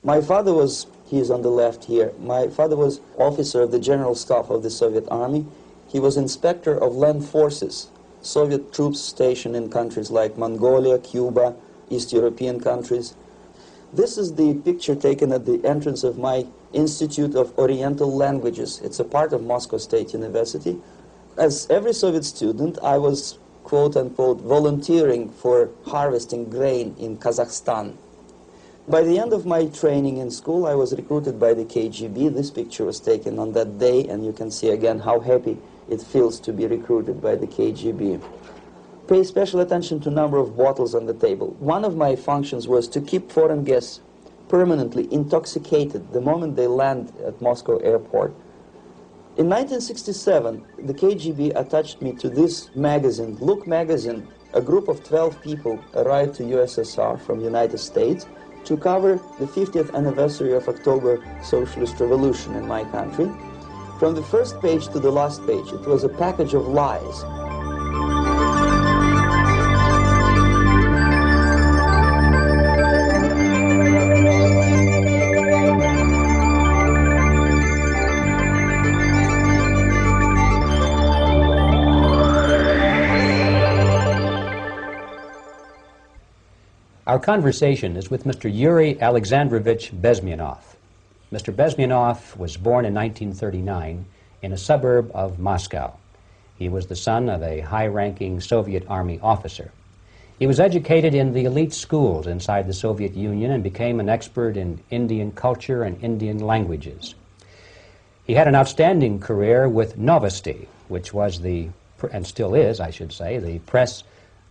My father was, he is on the left here, my father was officer of the General Staff of the Soviet Army. He was inspector of land forces, Soviet troops stationed in countries like Mongolia, Cuba, East European countries. This is the picture taken at the entrance of my Institute of Oriental Languages. It's a part of Moscow State University. As every Soviet student, I was, quote-unquote, volunteering for harvesting grain in Kazakhstan. By the end of my training in school, I was recruited by the KGB. This picture was taken on that day, and you can see again how happy it feels to be recruited by the KGB. Pay special attention to number of bottles on the table. One of my functions was to keep foreign guests permanently intoxicated the moment they land at Moscow airport. In 1967, the KGB attached me to this magazine, Look magazine. A group of 12 people arrived to USSR from United States to cover the 50th anniversary of October Socialist Revolution in my country. From the first page to the last page, it was a package of lies. Our conversation is with Mr. Yuri Alexandrovitch Bezmenov. Mr. Bezmenov was born in 1939 in a suburb of Moscow. He was the son of a high-ranking Soviet Army officer. He was educated in the elite schools inside the Soviet Union and became an expert in Indian culture and Indian languages. He had an outstanding career with Novosti, which was the, and still is, I should say, the press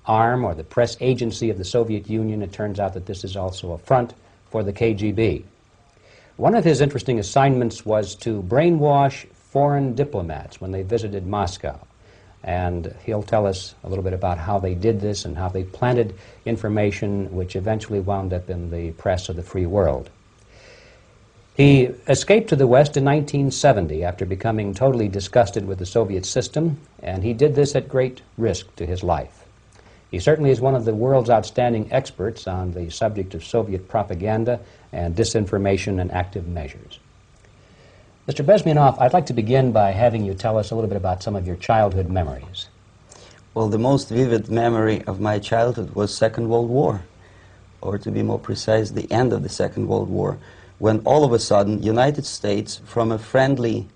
arm or the press agency of the Soviet Union. It turns out that this is also a front for the KGB. One of his interesting assignments was to brainwash foreign diplomats when they visited Moscow. And he'll tell us a little bit about how they did this and how they planted information which eventually wound up in the press of the free world. He escaped to the West in 1970 after becoming totally disgusted with the Soviet system, and he did this at great risk to his life. He certainly is one of the world's outstanding experts on the subject of Soviet propaganda and disinformation and active measures. Mr. Bezmenov, I'd like to begin by having you tell us a little bit about some of your childhood memories. Well, the most vivid memory of my childhood was Second World War, or to be more precise, the end of the Second World War, when all of a sudden United States, from a friendly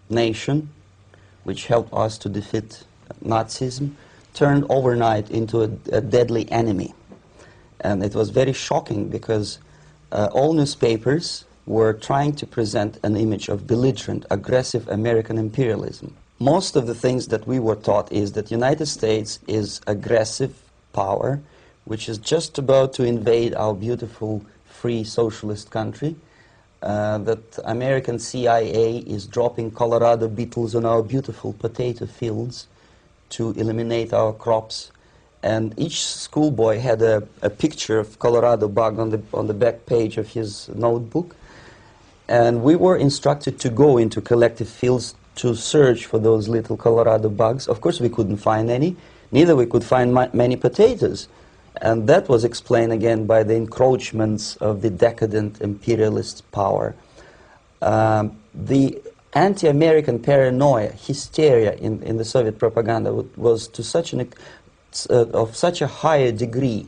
nation, which helped us to defeat Nazism, turned overnight into a deadly enemy. And it was very shocking because all newspapers were trying to present an image of belligerent, aggressive American imperialism. Most of the things that we were taught is that United States is aggressive power, which is just about to invade our beautiful, free, socialist country, that American CIA is dropping Colorado beetles on our beautiful potato fields to eliminate our crops, and each schoolboy had a picture of Colorado bug on the back page of his notebook, and we were instructed to go into collective fields to search for those little Colorado bugs. Of course we couldn't find any, neither we could find many potatoes, and that was explained again by the encroachments of the decadent imperialist power. The anti-American paranoia, hysteria in the Soviet propaganda was to such of such a higher degree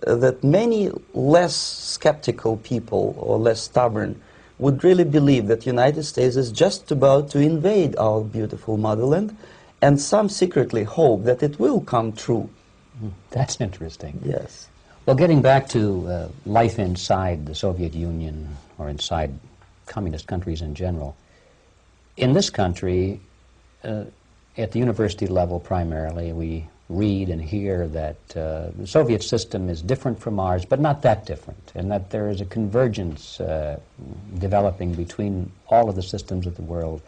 that many less skeptical people or less stubborn would really believe that United States is just about to invade our beautiful motherland, and some secretly hope that it will come true. That's interesting. Yes. Well, getting back to life inside the Soviet Union or inside communist countries in general, in this country, at the university level primarily, we read and hear that the Soviet system is different from ours, but not that different, and that there is a convergence developing between all of the systems of the world,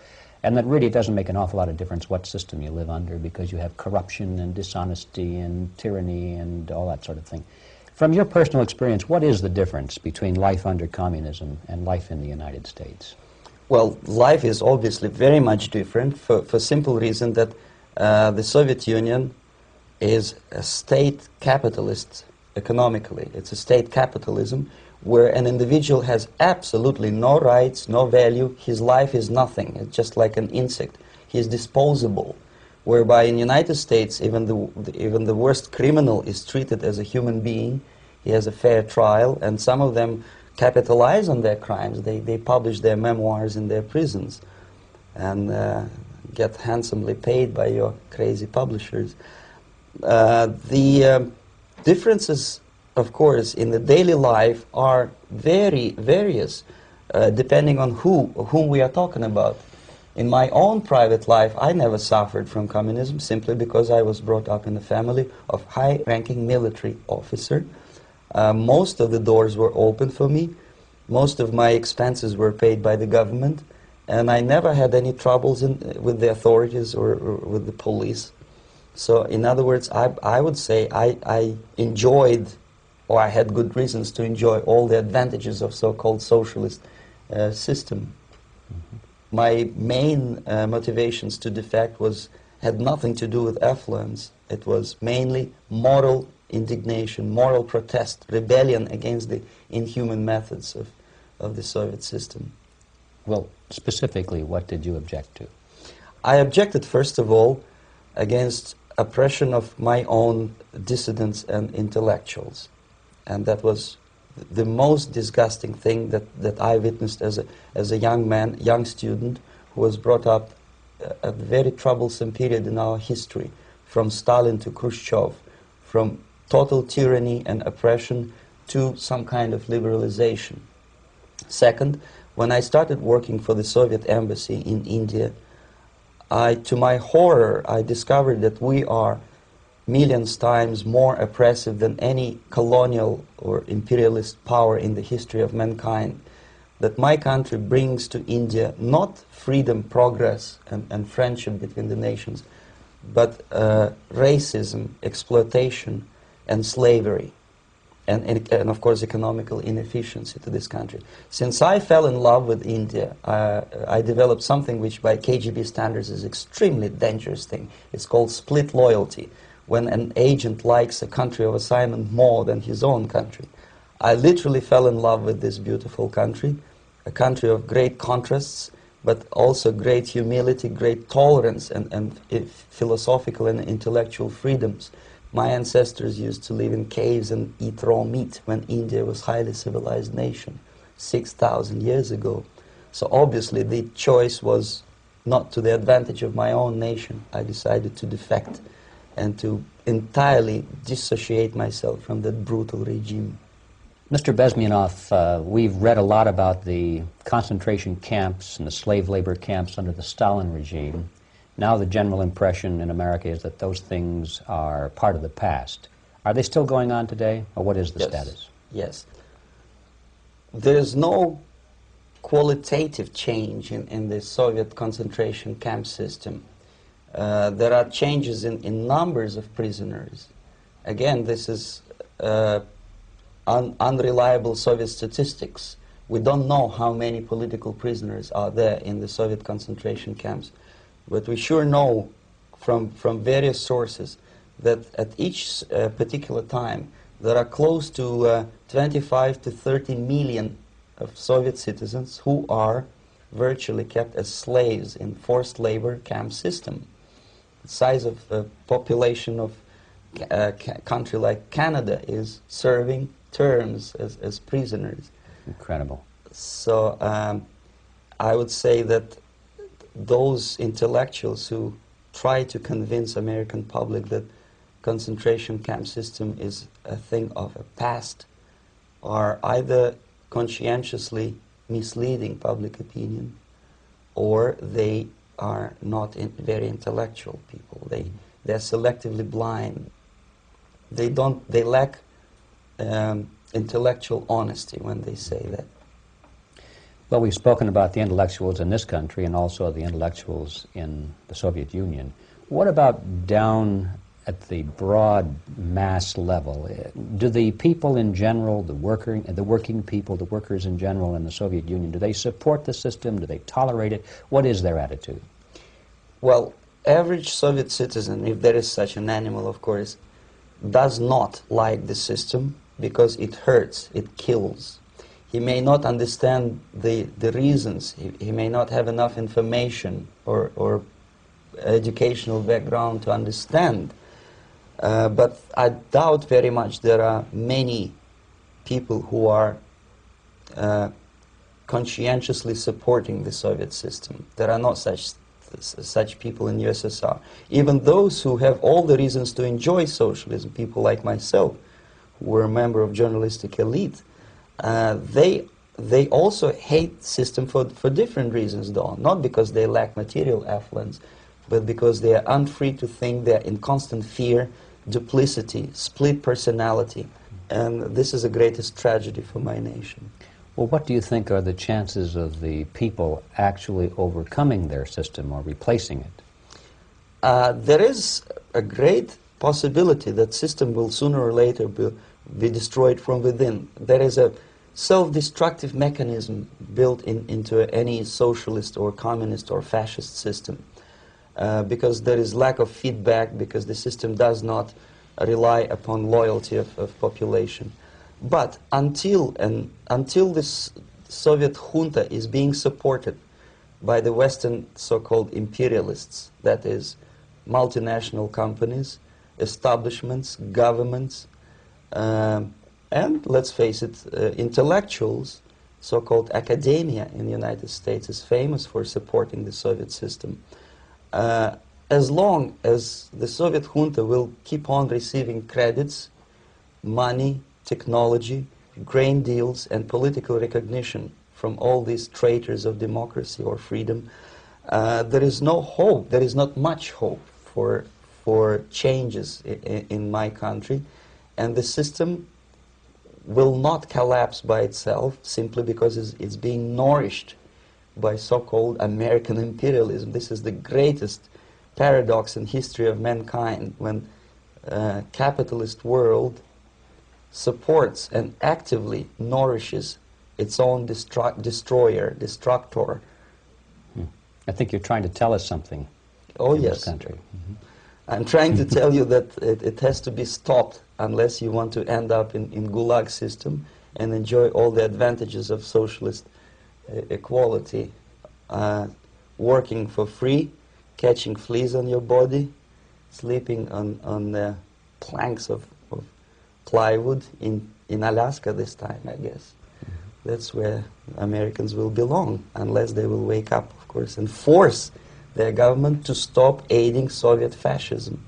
and that really it doesn't make an awful lot of difference what system you live under, because you have corruption and dishonesty and tyranny and all that sort of thing. From your personal experience, what is the difference between life under communism and life in the United States? Well, life is obviously very much different for simple reason that the Soviet Union is a state capitalist economically. It's a state capitalism where an individual has absolutely no rights, no value. His life is nothing. It's just like an insect. He is disposable. Whereby in the United States, even the worst criminal is treated as a human being. He has a fair trial, and some of them capitalize on their crimes. They publish their memoirs in their prisons and get handsomely paid by your crazy publishers. The differences, of course, in the daily life are very various, depending on whom we are talking about. In my own private life, I never suffered from communism simply because I was brought up in a family of high-ranking military officer. Most of the doors were open for me. Most of my expenses were paid by the government, and I never had any troubles with the authorities or with the police. So, in other words, I would say I enjoyed, or I had good reasons to enjoy all the advantages of so-called socialist system. Mm-hmm. My main motivations to defect had nothing to do with affluence. It was mainly moral indignation, moral protest, rebellion against the inhuman methods of the Soviet system. Well, specifically, what did you object to? I objected, first of all, against oppression of my own dissidents and intellectuals. And that was the most disgusting thing that I witnessed as a young man, young student, who was brought up a very troublesome period in our history, from Stalin to Khrushchev, from total tyranny and oppression to some kind of liberalization. Second, when I started working for the Soviet embassy in India, to my horror, I discovered that we are millions times more oppressive than any colonial or imperialist power in the history of mankind. That my country brings to India not freedom, progress, and friendship between the nations, but racism, exploitation, and slavery, and of course economical inefficiency to this country. Since I fell in love with India, I developed something which by KGB standards is extremely dangerous thing. It's called split loyalty, when an agent likes a country of assignment more than his own country. I literally fell in love with this beautiful country, a country of great contrasts, but also great humility, great tolerance, and philosophical and intellectual freedoms. My ancestors used to live in caves and eat raw meat when India was a highly civilized nation 6,000 years ago. So obviously the choice was not to the advantage of my own nation. I decided to defect and to entirely dissociate myself from that brutal regime. Mr. Bezmenov, we've read a lot about the concentration camps and the slave labor camps under the Stalin regime. Now the general impression in America is that those things are part of the past. Are they still going on today, or what is the status? Yes. There's no qualitative change in the Soviet concentration camp system. There are changes in numbers of prisoners. Again, this is unreliable Soviet statistics. We don't know how many political prisoners are there in the Soviet concentration camps. But we sure know from various sources that at each particular time there are close to 25 to 30 million of Soviet citizens who are virtually kept as slaves in forced labor camp system. The size of the population of a country like Canada is serving terms as prisoners. Incredible. So I would say that those intellectuals who try to convince American public that concentration camp system is a thing of a past are either conscientiously misleading public opinion, or they are not very intellectual people. They're selectively blind. They lack intellectual honesty when they say that. Well, we've spoken about the intellectuals in this country and also the intellectuals in the Soviet Union. What about down at the broad mass level? Do the people in general, the working people, the workers in general in the Soviet Union, do they support the system? Do they tolerate it? What is their attitude? Well, average Soviet citizen, if there is such an animal, of course, does not like the system because it hurts, it kills. He may not understand the reasons, he may not have enough information or educational background to understand. But I doubt very much there are many people who are conscientiously supporting the Soviet system. There are not such people in USSR. Even those who have all the reasons to enjoy socialism, people like myself, who were a member of journalistic elite, they also hate the system for different reasons, though. Not because they lack material affluence, but because they are unfree to think, they're in constant fear, duplicity, split personality. And this is the greatest tragedy for my nation. Well, what do you think are the chances of the people actually overcoming their system or replacing it? There is a great possibility that system will sooner or later be destroyed from within. There is a self-destructive mechanism built into any socialist or communist or fascist system. Because there is lack of feedback, because the system does not rely upon loyalty of population. But until this Soviet junta is being supported by the Western so-called imperialists, that is, multinational companies, establishments, governments, and let's face it, intellectuals, so-called academia in the United States is famous for supporting the Soviet system. As long as the Soviet junta will keep on receiving credits, money, technology, grain deals, and political recognition from all these traitors of democracy or freedom, there is no hope, there is not much hope for changes in my country, and the system will not collapse by itself simply because it's being nourished by so-called American imperialism. This is the greatest paradox in history of mankind, when capitalist world supports and actively nourishes its own destroyer, destructor. I think you're trying to tell us something. Oh, in yes. This country. Mm-hmm. I'm trying to tell you that it has to be stopped unless you want to end up in Gulag system and enjoy all the advantages of socialist equality, working for free, catching fleas on your body, sleeping on the planks of plywood in Alaska this time, I guess. That's where Americans will belong, unless they will wake up, of course, and force their government to stop aiding Soviet fascism.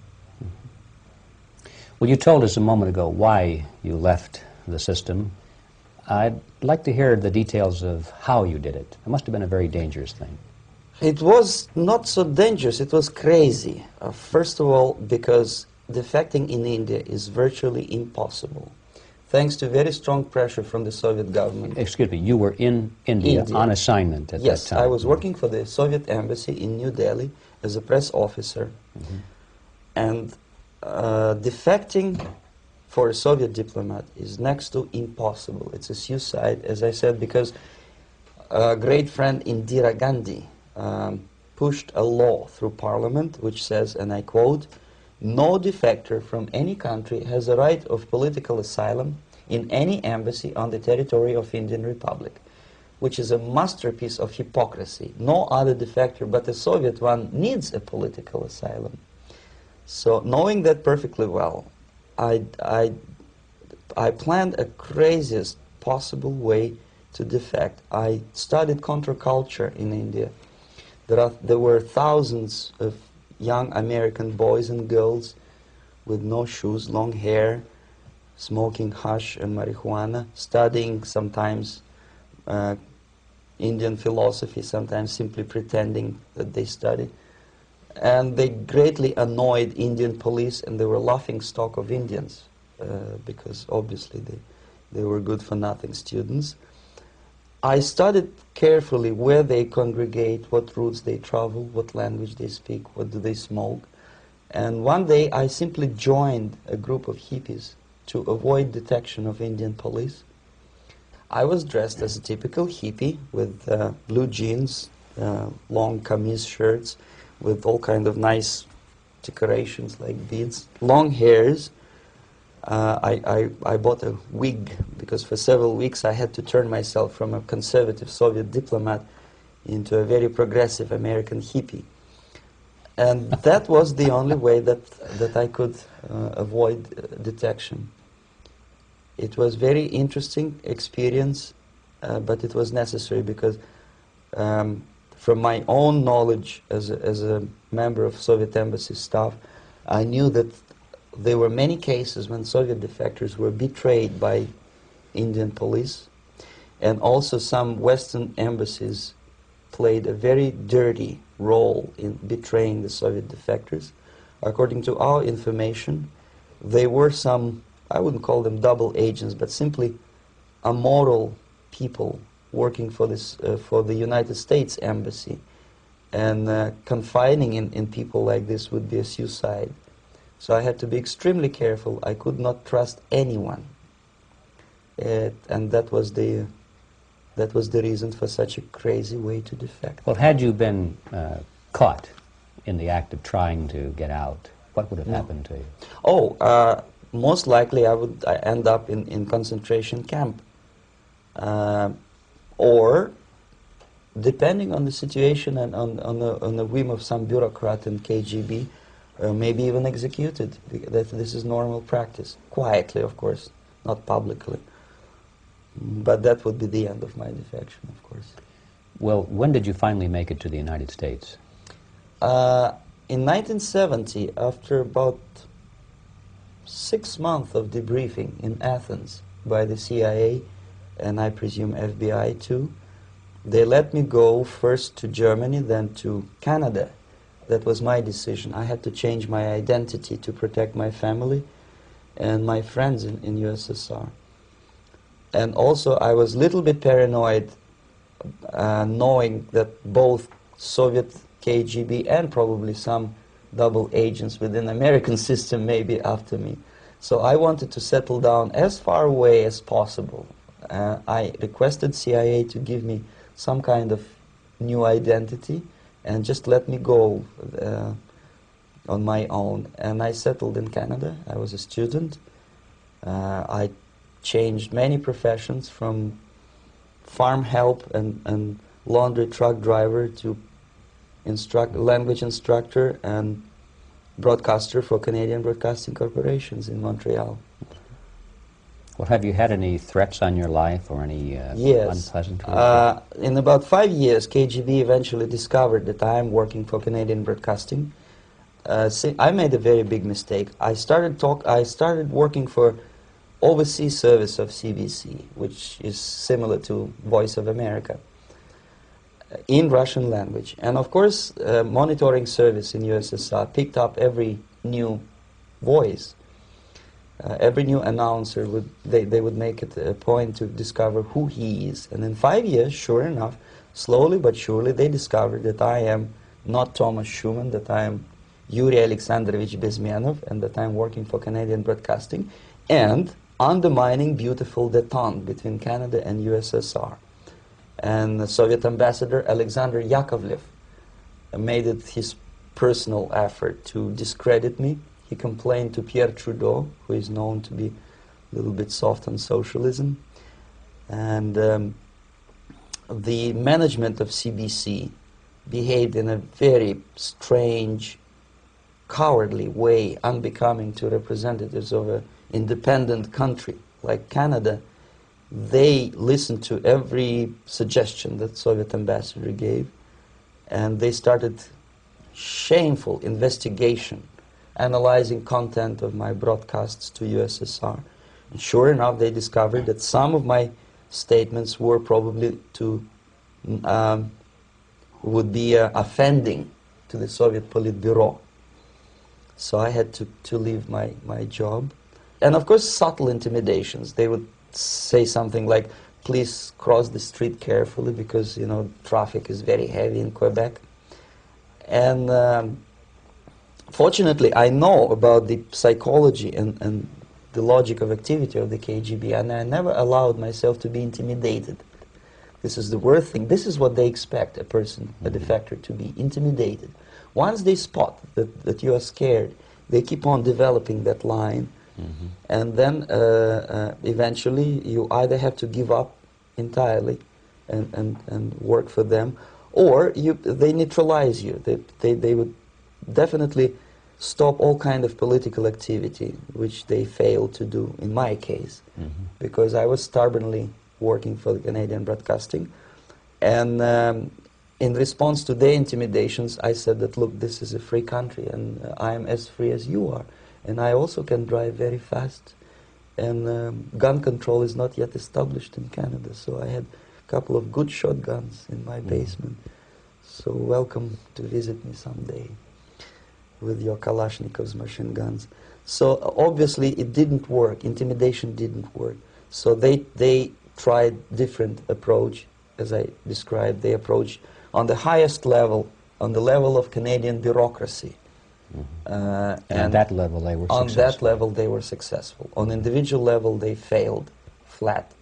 Well, you told us a moment ago why you left the system. I'd like to hear the details of how you did it. It must have been a very dangerous thing. It was not so dangerous, it was crazy. First of all, because defecting in India is virtually impossible, thanks to very strong pressure from the Soviet government. Excuse me, you were in India on assignment at that time. Yes, I was working for the Soviet embassy in New Delhi as a press officer. Mm-hmm. And defecting for a Soviet diplomat is next to impossible. It's a suicide, as I said, because a great friend Indira Gandhi pushed a law through parliament which says, and I quote, "No defector from any country has a right of political asylum in any embassy on the territory of Indian Republic," which is a masterpiece of hypocrisy. No other defector but a Soviet one needs a political asylum. So knowing that perfectly well, I planned a craziest possible way to defect. I studied counterculture in India. There were thousands of young American boys and girls with no shoes, long hair, smoking hash and marijuana, studying sometimes Indian philosophy, sometimes simply pretending that they study. And they greatly annoyed Indian police, and they were laughing stock of Indians because obviously they were good-for-nothing students. I studied carefully where they congregate, what routes they travel, what language they speak, what do they smoke. And one day I simply joined a group of hippies to avoid detection of Indian police. I was dressed as a typical hippie with blue jeans, long kameez shirts, with all kind of nice decorations like beads, long hairs, I bought a wig because for several weeks I had to turn myself from a conservative Soviet diplomat into a very progressive American hippie. And that was the only way that I could avoid detection. It was very interesting experience, but it was necessary because from my own knowledge as a member of Soviet embassy staff, I knew that there were many cases when Soviet defectors were betrayed by Indian police, and also some Western embassies played a very dirty role in betraying the Soviet defectors. According to our information, they were some, I wouldn't call them double agents, but simply immoral people working for this for the United States embassy, and confiding in people like this would be a suicide. So I had to be extremely careful. I could not trust anyone, and that was the reason for such a crazy way to defect. Well, had you been caught in the act of trying to get out, what would have happened to you? Oh, most likely I would end up in concentration camp. Or, depending on the situation and on the whim of some bureaucrat in KGB, maybe even executed. This is normal practice. Quietly, of course, not publicly. But that would be the end of my defection, of course. Well, when did you finally make it to the United States? In 1970, after about 6 months of debriefing in Athens by the CIA, and I presume FBI too, they let me go first to Germany, then to Canada. That was my decision. I had to change my identity to protect my family and my friends in USSR. And also I was a little bit paranoid, knowing that both Soviet KGB and probably some double agents within the American system may be after me. So I wanted to settle down as far away as possible. I requested CIA to give me some kind of new identity and just let me go on my own. And I settled in Canada. I was a student. I changed many professions, from farm help and laundry truck driver to language instructor and broadcaster for Canadian Broadcasting Corporations in Montreal. Well, have you had any threats on your life or any yes. unpleasant in about 5 years, KGB eventually discovered that I am working for Canadian Broadcasting. I made a very big mistake. I started working for overseas service of CBC, which is similar to Voice of America, in Russian language. And of course, monitoring service in USSR picked up every new voice. Every new announcer, they would make it a point to discover who he is. And in 5 years, sure enough, slowly but surely, they discovered that I am not Tomas Schuman, that I am Yuri Alexandrovitch Bezmenov, and that I am working for Canadian Broadcasting, and undermining beautiful détente between Canada and USSR. And the Soviet ambassador Alexander Yakovlev made it his personal effort to discredit me. He complained to Pierre Trudeau, who is known to be a little bit soft on socialism. And the management of CBC behaved in a very strange, cowardly way, unbecoming to representatives of an independent country like Canada. They listened to every suggestion that Soviet ambassador gave, and they started shameful investigation, analyzing content of my broadcasts to USSR. And sure enough, they discovered that some of my statements were probably would be offending to the Soviet Politburo. So I had to leave my job. And of course, subtle intimidations. They would say something like, please cross the street carefully because, you know, traffic is very heavy in Quebec. And fortunately, I know about the psychology and the logic of activity of the KGB, and I never allowed myself to be intimidated. This is the worst thing. This is what they expect a person, a defector, to be intimidated. Once they spot that you are scared, they keep on developing that line And then eventually you either have to give up entirely and work for them, or they neutralize you. They would definitely stop all kind of political activity, which they failed to do in my case, because I was stubbornly working for the Canadian Broadcasting. And in response to their intimidations, I said that, look, this is a free country, and I am as free as you are. And I also can drive very fast. And gun control is not yet established in Canada, so I had a couple of good shotguns in my basement. So welcome to visit me someday with your Kalashnikov's machine guns. So obviously it didn't work. Intimidation didn't work. So they tried different approach, as I described. They approached on the highest level, on the level of Canadian bureaucracy. And at that level they were on successful. that level they were successful. On individual level they failed flat.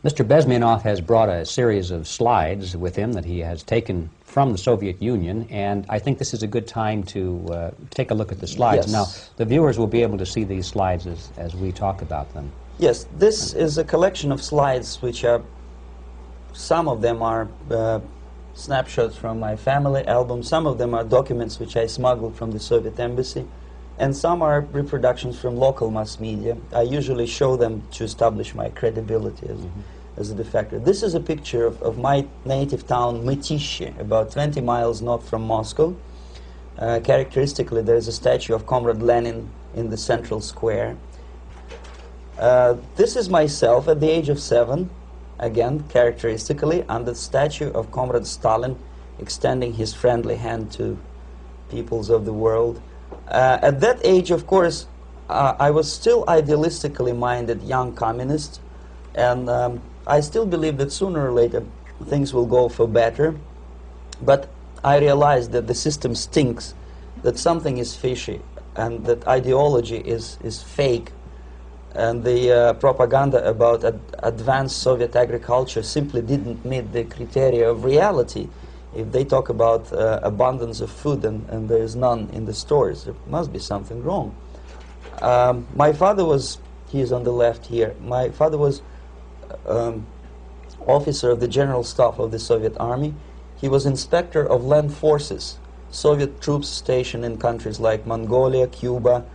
Mr. Bezmenov has brought a series of slides with him that he has taken from the Soviet Union, and I think this is a good time to take a look at the slides. Yes. Now, the viewers will be able to see these slides as we talk about them. Yes, this is a collection of slides which are, some of them are snapshots from my family album, some of them are documents which I smuggled from the Soviet embassy, and some are reproductions from local mass media. I usually show them to establish my credibility as a defector. This is a picture of my native town, Mytishi, about 20 miles north from Moscow. Characteristically, there is a statue of Comrade Lenin in the central square. This is myself at the age of 7, again, characteristically, under the statue of Comrade Stalin, extending his friendly hand to peoples of the world. At that age, of course, I was still idealistically minded young communist, and I still believe that sooner or later things will go for better. But I realized that the system stinks, that something is fishy, and that ideology is fake. And the propaganda about advanced Soviet agriculture simply didn't meet the criteria of reality. If they talk about abundance of food and there is none in the stores, there must be something wrong. My father was, he is on the left here, my father was officer of the General Staff of the Soviet Army. He was inspector of land forces, Soviet troops stationed in countries like Mongolia, Cuba,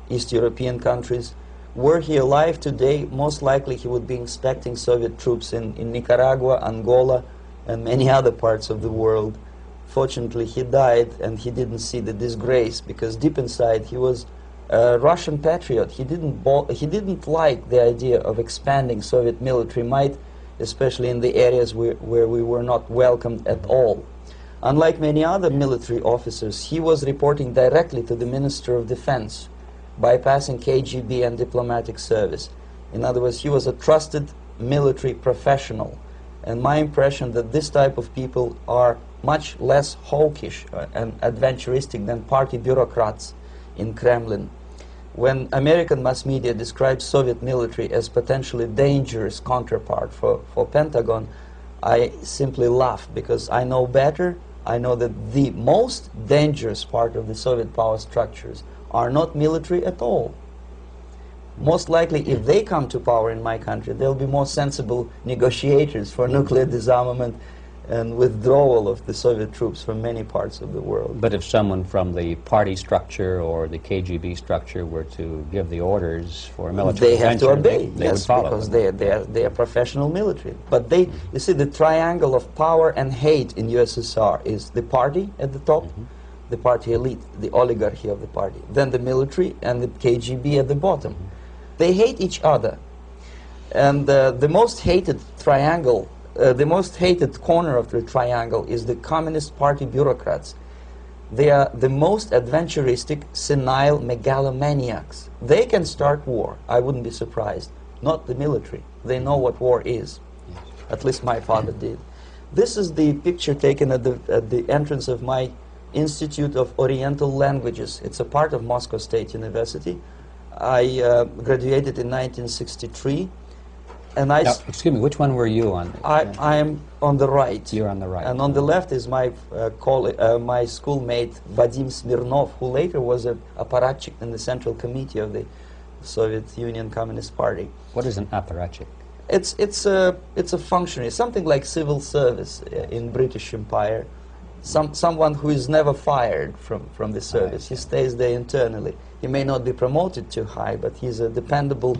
East European countries. Were he alive today, most likely he would be inspecting Soviet troops in Nicaragua, Angola, and many other parts of the world. Fortunately, he died and he didn't see the disgrace, because deep inside he was a Russian patriot. He didn't like the idea of expanding Soviet military might, especially in the areas where we were not welcomed at all. Unlike many other military officers, he was reporting directly to the Minister of Defense, bypassing KGB and diplomatic service. In other words, he was a trusted military professional. And my impression that this type of people are much less hawkish and adventuristic than party bureaucrats in Kremlin. When American mass media describes Soviet military as potentially dangerous counterpart for Pentagon, I simply laugh, because I know better. I know that the most dangerous part of the Soviet power structures are not military at all. Most likely, if they come to power in my country, they'll be more sensible negotiators for nuclear disarmament and withdrawal of the Soviet troops from many parts of the world. But if someone from the party structure or the KGB structure were to give the orders for a military they have to obey, they yes, would follow because them. they are professional military. But they, you see, the triangle of power and hate in USSR is the party at the top, the party elite, the oligarchy of the party, then the military and the KGB at the bottom. They hate each other. And the most hated triangle, the most hated corner of the triangle is the Communist Party bureaucrats. They are the most adventuristic, senile megalomaniacs. They can start war, I wouldn't be surprised. Not the military. They know what war is. At least my father did. This is the picture taken at the entrance of my Institute of Oriental Languages. It's a part of Moscow State University. I graduated in 1963. And now, excuse me, which one were you on? I am on the right. You're on the right. And on the left is my my schoolmate Vadim Smirnov, who later was an apparatchik in the Central Committee of the Soviet Union Communist Party. What is an apparatchik? It's a functionary, something like civil service in British Empire. Someone who is never fired from the service. He stays there internally. He may not be promoted too high, but he's a dependable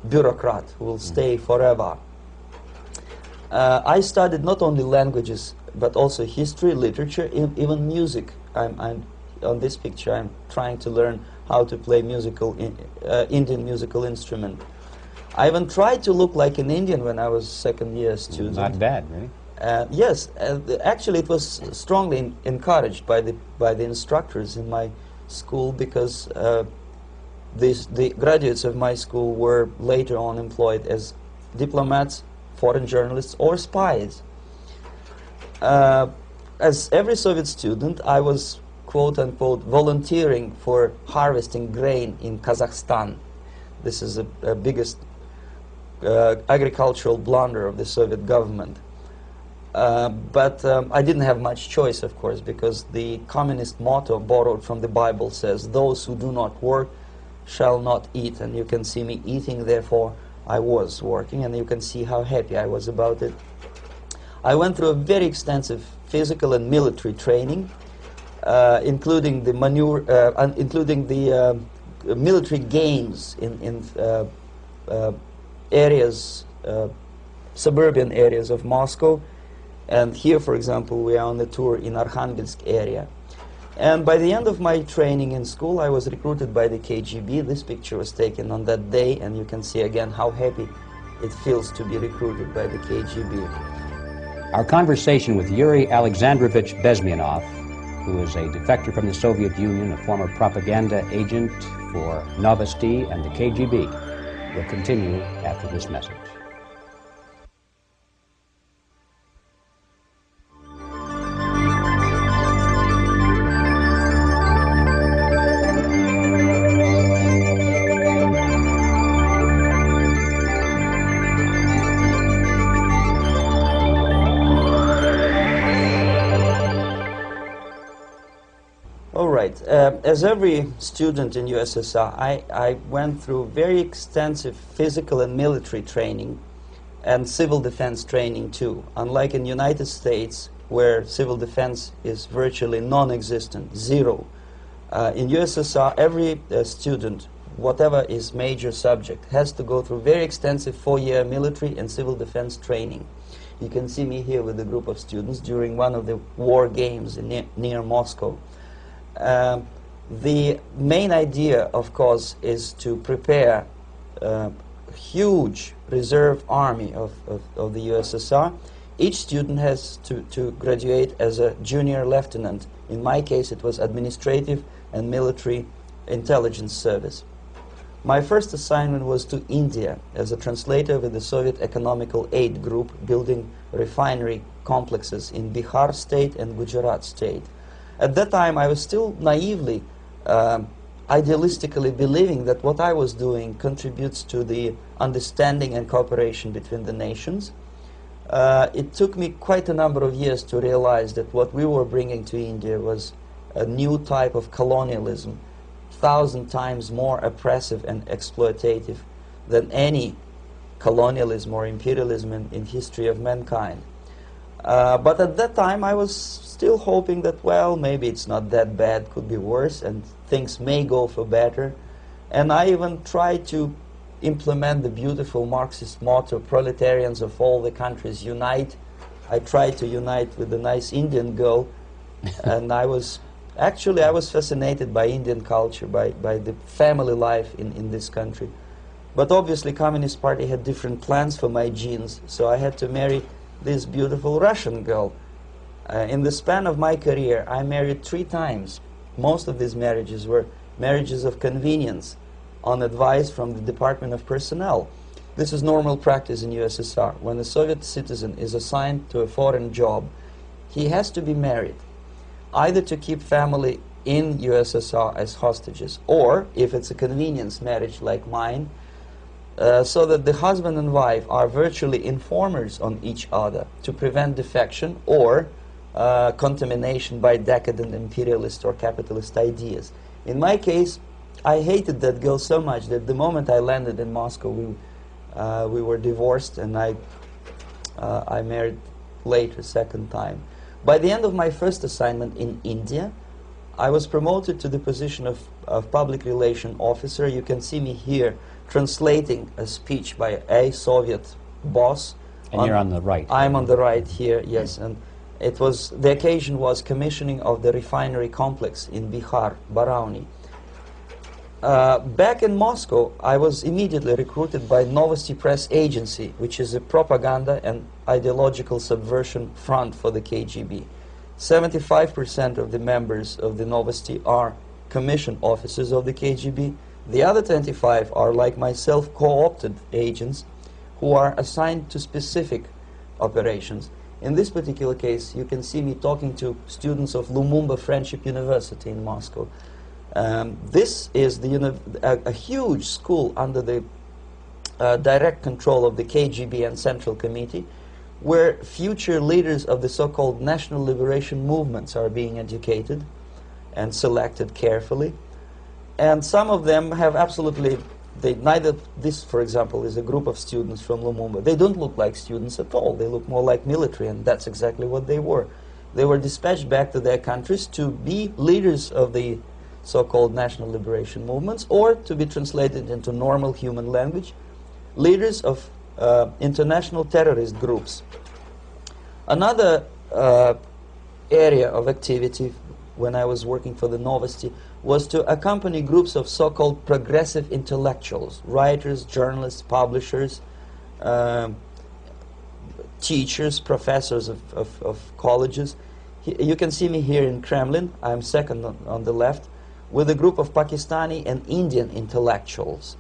bureaucrat who will stay forever. I studied not only languages, but also history, literature, even music. I'm on this picture, I'm trying to learn how to play Indian musical instrument. I even tried to look like an Indian when I was second-year student. Not bad, really. Yes, actually it was strongly encouraged by the instructors in my school, because the graduates of my school were later on employed as diplomats, foreign journalists, or spies. As every Soviet student, I was quote-unquote volunteering for harvesting grain in Kazakhstan. This is the biggest agricultural blunder of the Soviet government. But I didn't have much choice, of course, because the communist motto borrowed from the Bible says, "Those who do not work shall not eat." And you can see me eating, therefore I was working, and you can see how happy I was about it. I went through a very extensive physical and military training, including the military games in areas, suburban areas of Moscow. And here, for example, we are on the tour in Arkhangelsk area. And by the end of my training in school, I was recruited by the KGB. This picture was taken on that day, and you can see again how happy it feels to be recruited by the KGB. Our conversation with Yuri Alexandrovitch Bezmenov, who is a defector from the Soviet Union, a former propaganda agent for Novasti and the KGB, will continue after this message. As every student in USSR, I went through very extensive physical and military training and civil defense training too. Unlike in the United States, where civil defense is virtually non-existent, zero. In USSR, every student, whatever his major subject, has to go through very extensive 4-year military and civil defense training. You can see me here with a group of students during one of the war games near Moscow. The main idea, of course, is to prepare a huge reserve army of the USSR. Each student has to graduate as a junior lieutenant. In my case, it was administrative and military intelligence service. My first assignment was to India as a translator with the Soviet Economical Aid Group, building refinery complexes in Bihar state and Gujarat state. At that time, I was still naively, idealistically believing that what I was doing contributes to the understanding and cooperation between the nations. It took me quite a number of years to realize that what we were bringing to India was a new type of colonialism, 1,000 times more oppressive and exploitative than any colonialism or imperialism in history of mankind. But at that time, I was still hoping that, well, maybe it's not that bad, could be worse, and things may go for better. And I even tried to implement the beautiful Marxist motto, proletarians of all the countries unite. I tried to unite with a nice Indian girl, and I was fascinated by Indian culture, by the family life in this country. But obviously, Communist Party had different plans for my genes, so I had to marry this beautiful Russian girl. In the span of my career, I married 3 times. Most of these marriages were marriages of convenience on advice from the Department of Personnel. This is normal practice in USSR. When a Soviet citizen is assigned to a foreign job, he has to be married, either to keep family in USSR as hostages, or, if it's a convenience marriage like mine, so that the husband and wife are virtually informers on each other to prevent defection or contamination by decadent imperialist or capitalist ideas. In my case, I hated that girl so much that the moment I landed in Moscow, we were divorced, and I married later, second time. By the end of my first assignment in India, I was promoted to the position of public relation officer. You can see me here translating a speech by a Soviet boss. And you're on the right. I'm on the right here, yes. And it was, the occasion was commissioning of the refinery complex in Bihar, Barauni. Back in Moscow, I was immediately recruited by Novosti Press Agency, which is a propaganda and ideological subversion front for the KGB. 75% of the members of the Novosti are commissioned officers of the KGB. The other 25 are, like myself, co-opted agents who are assigned to specific operations. In this particular case, you can see me talking to students of Lumumba Friendship University in Moscow. This is a huge school under the direct control of the KGB and Central Committee, where future leaders of the so-called national liberation movements are being educated and selected carefully. And some of them have absolutely, this, for example, is a group of students from Lumumba. They don't look like students at all. They look more like military, and that's exactly what they were. They were dispatched back to their countries to be leaders of the so-called national liberation movements, or to be translated into normal human language, leaders of international terrorist groups. Another area of activity when I was working for the Novosti was to accompany groups of so-called progressive intellectuals, writers, journalists, publishers, teachers, professors of colleges. You can see me here in Kremlin. I'm second on the left, with a group of Pakistani and Indian intellectuals.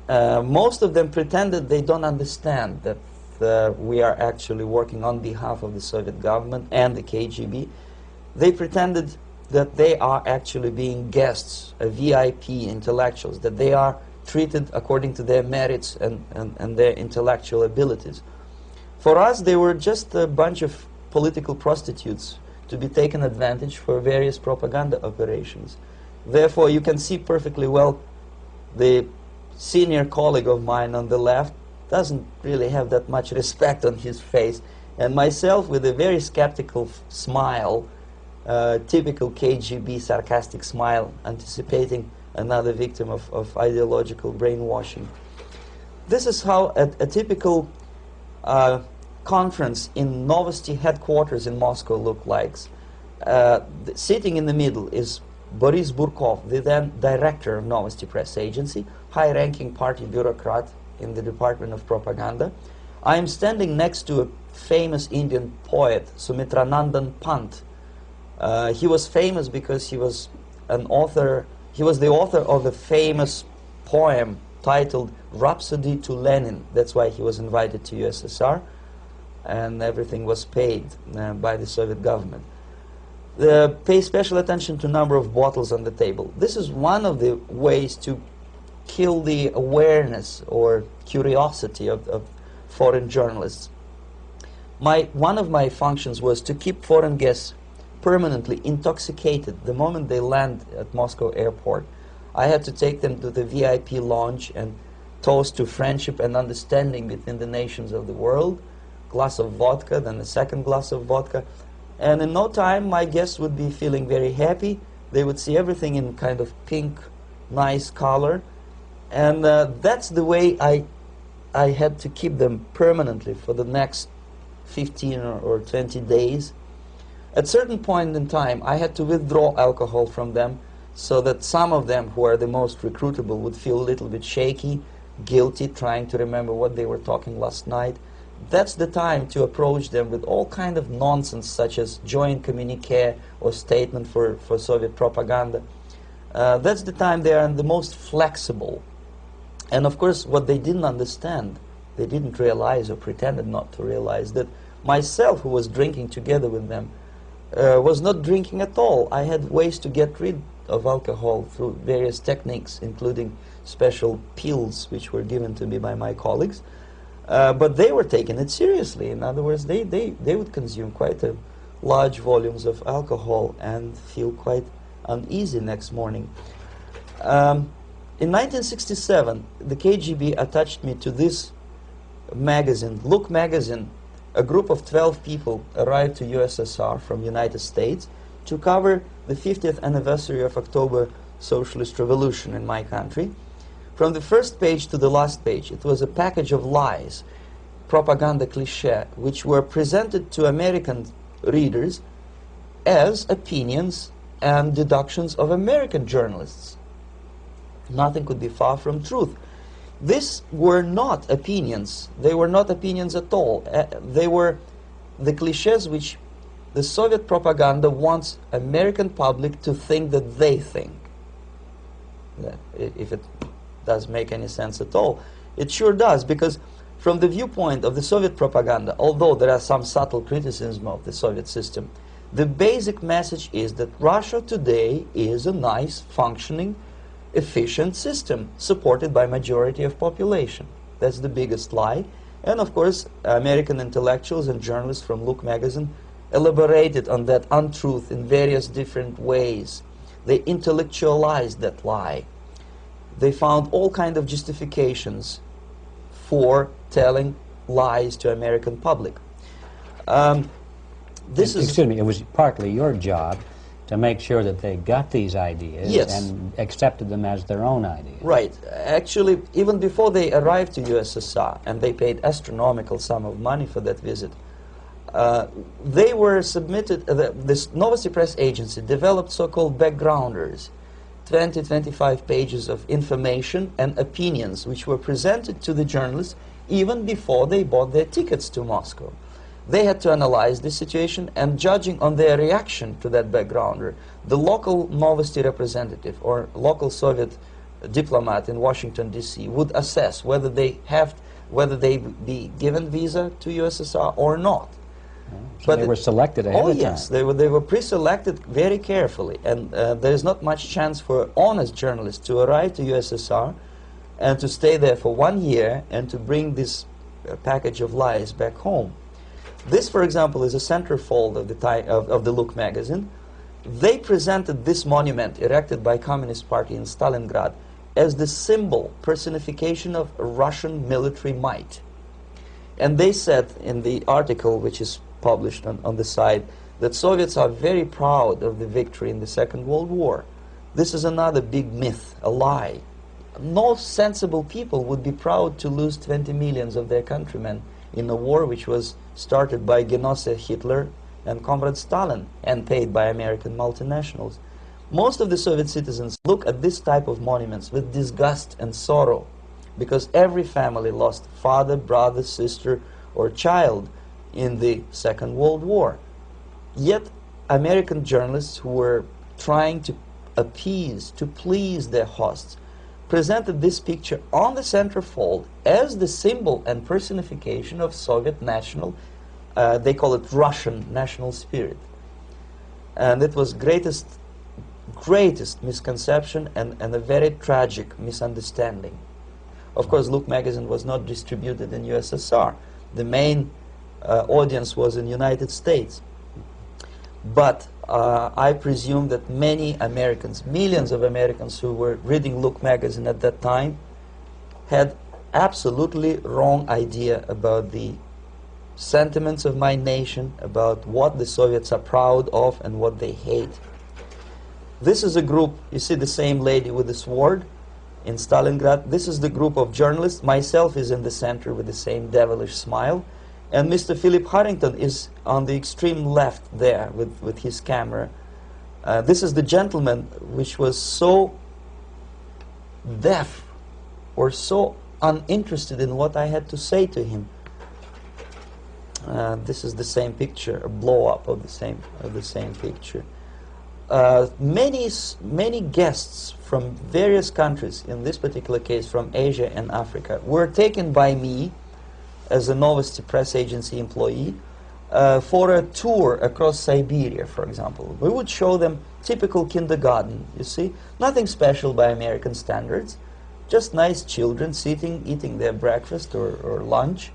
Most of them pretended they don't understand that we are actually working on behalf of the Soviet government and the KGB. They pretended that they are actually being guests, VIP intellectuals, that they are treated according to their merits and their intellectual abilities. For us, they were just a bunch of political prostitutes to be taken advantage for various propaganda operations. Therefore, you can see perfectly well the senior colleague of mine on the left doesn't really have that much respect on his face, and myself with a very skeptical smile, typical KGB sarcastic smile, anticipating another victim of ideological brainwashing. This is how a typical conference in Novosti headquarters in Moscow looked like. Sitting in the middle is Boris Burkov, the then director of Novosti Press Agency, high-ranking party bureaucrat in the Department of Propaganda. I am standing next to a famous Indian poet, Sumitranandan Pant. He was famous because he was an author. He was the author of a famous poem titled Rhapsody to Lenin. That's why he was invited to USSR, and everything was paid by the Soviet government. Pay special attention to number of bottles on the table. This is one of the ways to kill the awareness or curiosity of foreign journalists. One of my functions was to keep foreign guests permanently intoxicated the moment they land at Moscow airport. I had to take them to the VIP lounge and toast to friendship and understanding between the nations of the world. Glass of vodka, then a second glass of vodka. And in no time, my guests would be feeling very happy. They would see everything in kind of pink, nice color. And that's the way I had to keep them permanently for the next 15 or 20 days. At a certain point in time, I had to withdraw alcohol from them so that some of them, who are the most recruitable, would feel a little bit shaky, guilty, trying to remember what they were talking last night. That's the time to approach them with all kind of nonsense, such as joint communique or statement for Soviet propaganda. That's the time they are the most flexible. And of course, what they didn't understand, they didn't realize or pretended not to realize, that myself, who was drinking together with them, was not drinking at all. I had ways to get rid of alcohol through various techniques, including special pills which were given to me by my colleagues. But they were taking it seriously. In other words, they would consume quite large volumes of alcohol and feel quite uneasy next morning. In 1967, the KGB attached me to this magazine, Look magazine. A group of 12 people arrived to USSR from United States to cover the 50th anniversary of October Socialist Revolution in my country. From the first page to the last page, it was a package of lies, propaganda cliché, which were presented to American readers as opinions and deductions of American journalists. Nothing could be far from truth. These were not opinions. They were not opinions at all. They were the clichés which the Soviet propaganda wants American public to think that they think. If it does make any sense at all. It sure does, because from the viewpoint of the Soviet propaganda, although there are some subtle criticism of the Soviet system, the basic message is that Russia today is a nice, functioning, efficient system supported by majority of population. That's the biggest lie. And of course, American intellectuals and journalists from Look magazine elaborated on that untruth in various different ways. They intellectualized that lie. They found all kinds of justifications for telling lies to American public. Excuse me, it was partly your job to make sure that they got these ideas, yes, and accepted them as their own ideas. Right. Actually, even before they arrived to USSR, and they paid astronomical sum of money for that visit, they were submitted, this Novosti Press Agency developed so-called backgrounders, 20-25 pages of information and opinions which were presented to the journalists even before they bought their tickets to Moscow. They had to analyze the situation, and judging on their reaction to that backgrounder, the local Novosti representative or local Soviet diplomat in Washington, D.C. would assess whether they be given visa to USSR or not. So they were selected ahead of time. Oh yes, they were pre-selected very carefully, and there is not much chance for honest journalists to arrive to USSR and to stay there for 1 year and to bring this package of lies back home. This, for example, is a centerfold of the Look magazine. They presented this monument erected by Communist Party in Stalingrad as the symbol, personification of Russian military might. And they said in the article, which is published on the site, that Soviets are very proud of the victory in the Second World War. This is another big myth, a lie. No sensible people would be proud to lose 20 millions of their countrymen in a war which was started by Genoese Hitler and Comrade Stalin and paid by American multinationals. Most of the Soviet citizens look at this type of monuments with disgust and sorrow, because every family lost father, brother, sister, or child in the Second World War. Yet American journalists who were trying to appease, to please their hosts, presented this picture on the centerfold as the symbol and personification of Soviet national, they call it Russian national spirit. And it was greatest misconception and a very tragic misunderstanding. Of course, Look magazine was not distributed in USSR. The main audience was in United States. But I presume that many Americans, millions of Americans who were reading Look magazine at that time, had absolutely wrong idea about the sentiments of my nation, about what the Soviets are proud of and what they hate. This is a group, you see the same lady with the sword in Stalingrad. This is the group of journalists. Myself is in the center with the same devilish smile. And Mr. Philip Harrington is on the extreme left there with his camera. This is the gentleman which was so deaf or so uninterested in what I had to say to him. This is the same picture, a blow-up of the same picture. Many guests from various countries, in this particular case from Asia and Africa, were taken by me as a Novosti Press Agency employee for a tour across Siberia, for example. We would show them typical kindergarten, you see, nothing special by American standards, just nice children sitting, eating their breakfast or lunch.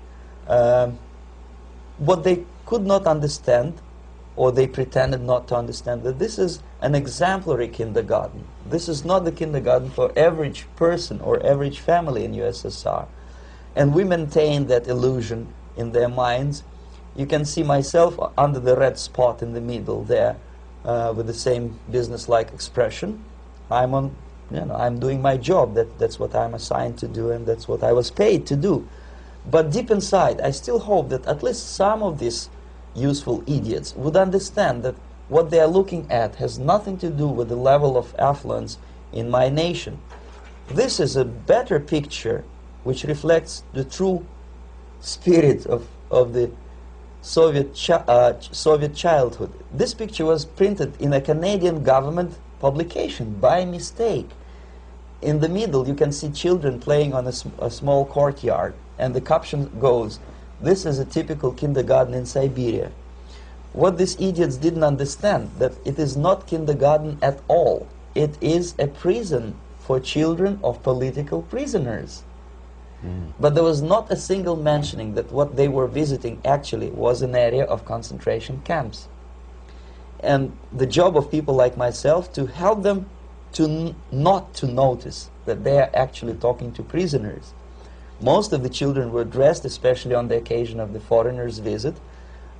What they could not understand, or they pretended not to understand, that this is an exemplary kindergarten. This is not the kindergarten for average person or average family in USSR. And we maintain that illusion in their minds. You can see myself under the red spot in the middle there, with the same business-like expression. I'm doing my job. That's what I'm assigned to do, and that's what I was paid to do. But deep inside, I still hope that at least some of these useful idiots would understand that what they are looking at has nothing to do with the level of affluence in my nation. This is a better picture which reflects the true spirit of the Soviet childhood. This picture was printed in a Canadian government publication by mistake. In the middle, you can see children playing on a small courtyard, and the caption goes, "This is a typical kindergarten in Siberia." What these idiots didn't understand, that it is not kindergarten at all. It is a prison for children of political prisoners. But there was not a single mentioning that what they were visiting actually was an area of concentration camps. And the job of people like myself to help them to not to notice that they are actually talking to prisoners. Most of the children were dressed, especially on the occasion of the foreigners' visit.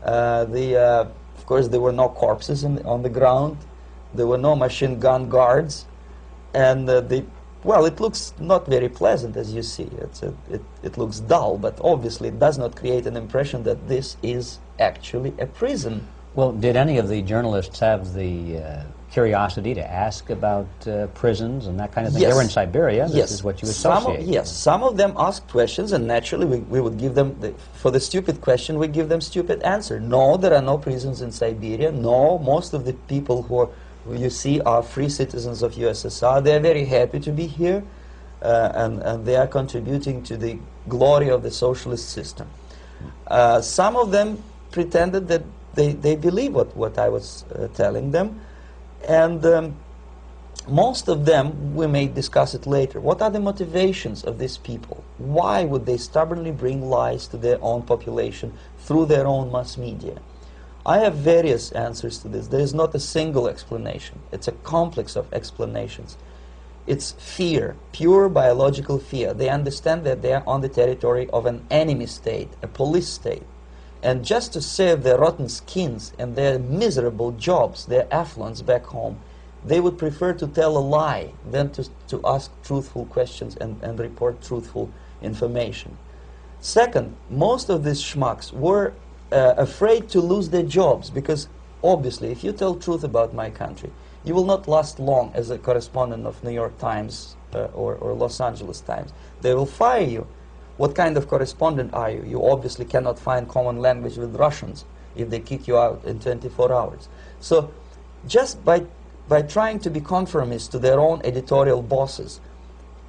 Of course, there were no corpses on the ground. There were no machine gun guards. And well, it looks not very pleasant, as you see. It looks dull, but obviously it does not create an impression that this is actually a prison. Well, did any of the journalists have the curiosity to ask about prisons and that kind of thing? Yes. They were in Siberia. This Yes. is what you associate. Yes, some of them asked questions, and naturally we would give them, for the stupid question, we give them stupid answer. No, there are no prisons in Siberia. No, most of the people who you see are free citizens of USSR. They are very happy to be here, and they are contributing to the glory of the socialist system. Some of them pretended that they believe what I was telling them, and most of them, we may discuss it later, what are the motivations of these people? Why would they stubbornly bring lies to their own population through their own mass media? I have various answers to this. There is not a single explanation. It's a complex of explanations. It's fear, pure biological fear. They understand that they are on the territory of an enemy state, a police state. And just to save their rotten skins and their miserable jobs, their affluence back home, they would prefer to tell a lie than to ask truthful questions and report truthful information. Second, most of these schmucks were afraid to lose their jobs, because obviously if you tell truth about my country, you will not last long as a correspondent of New York Times or Los Angeles Times. They will fire you. What kind of correspondent are you? You obviously cannot find common language with Russians if they kick you out in 24 hours. So just by trying to be conformist to their own editorial bosses,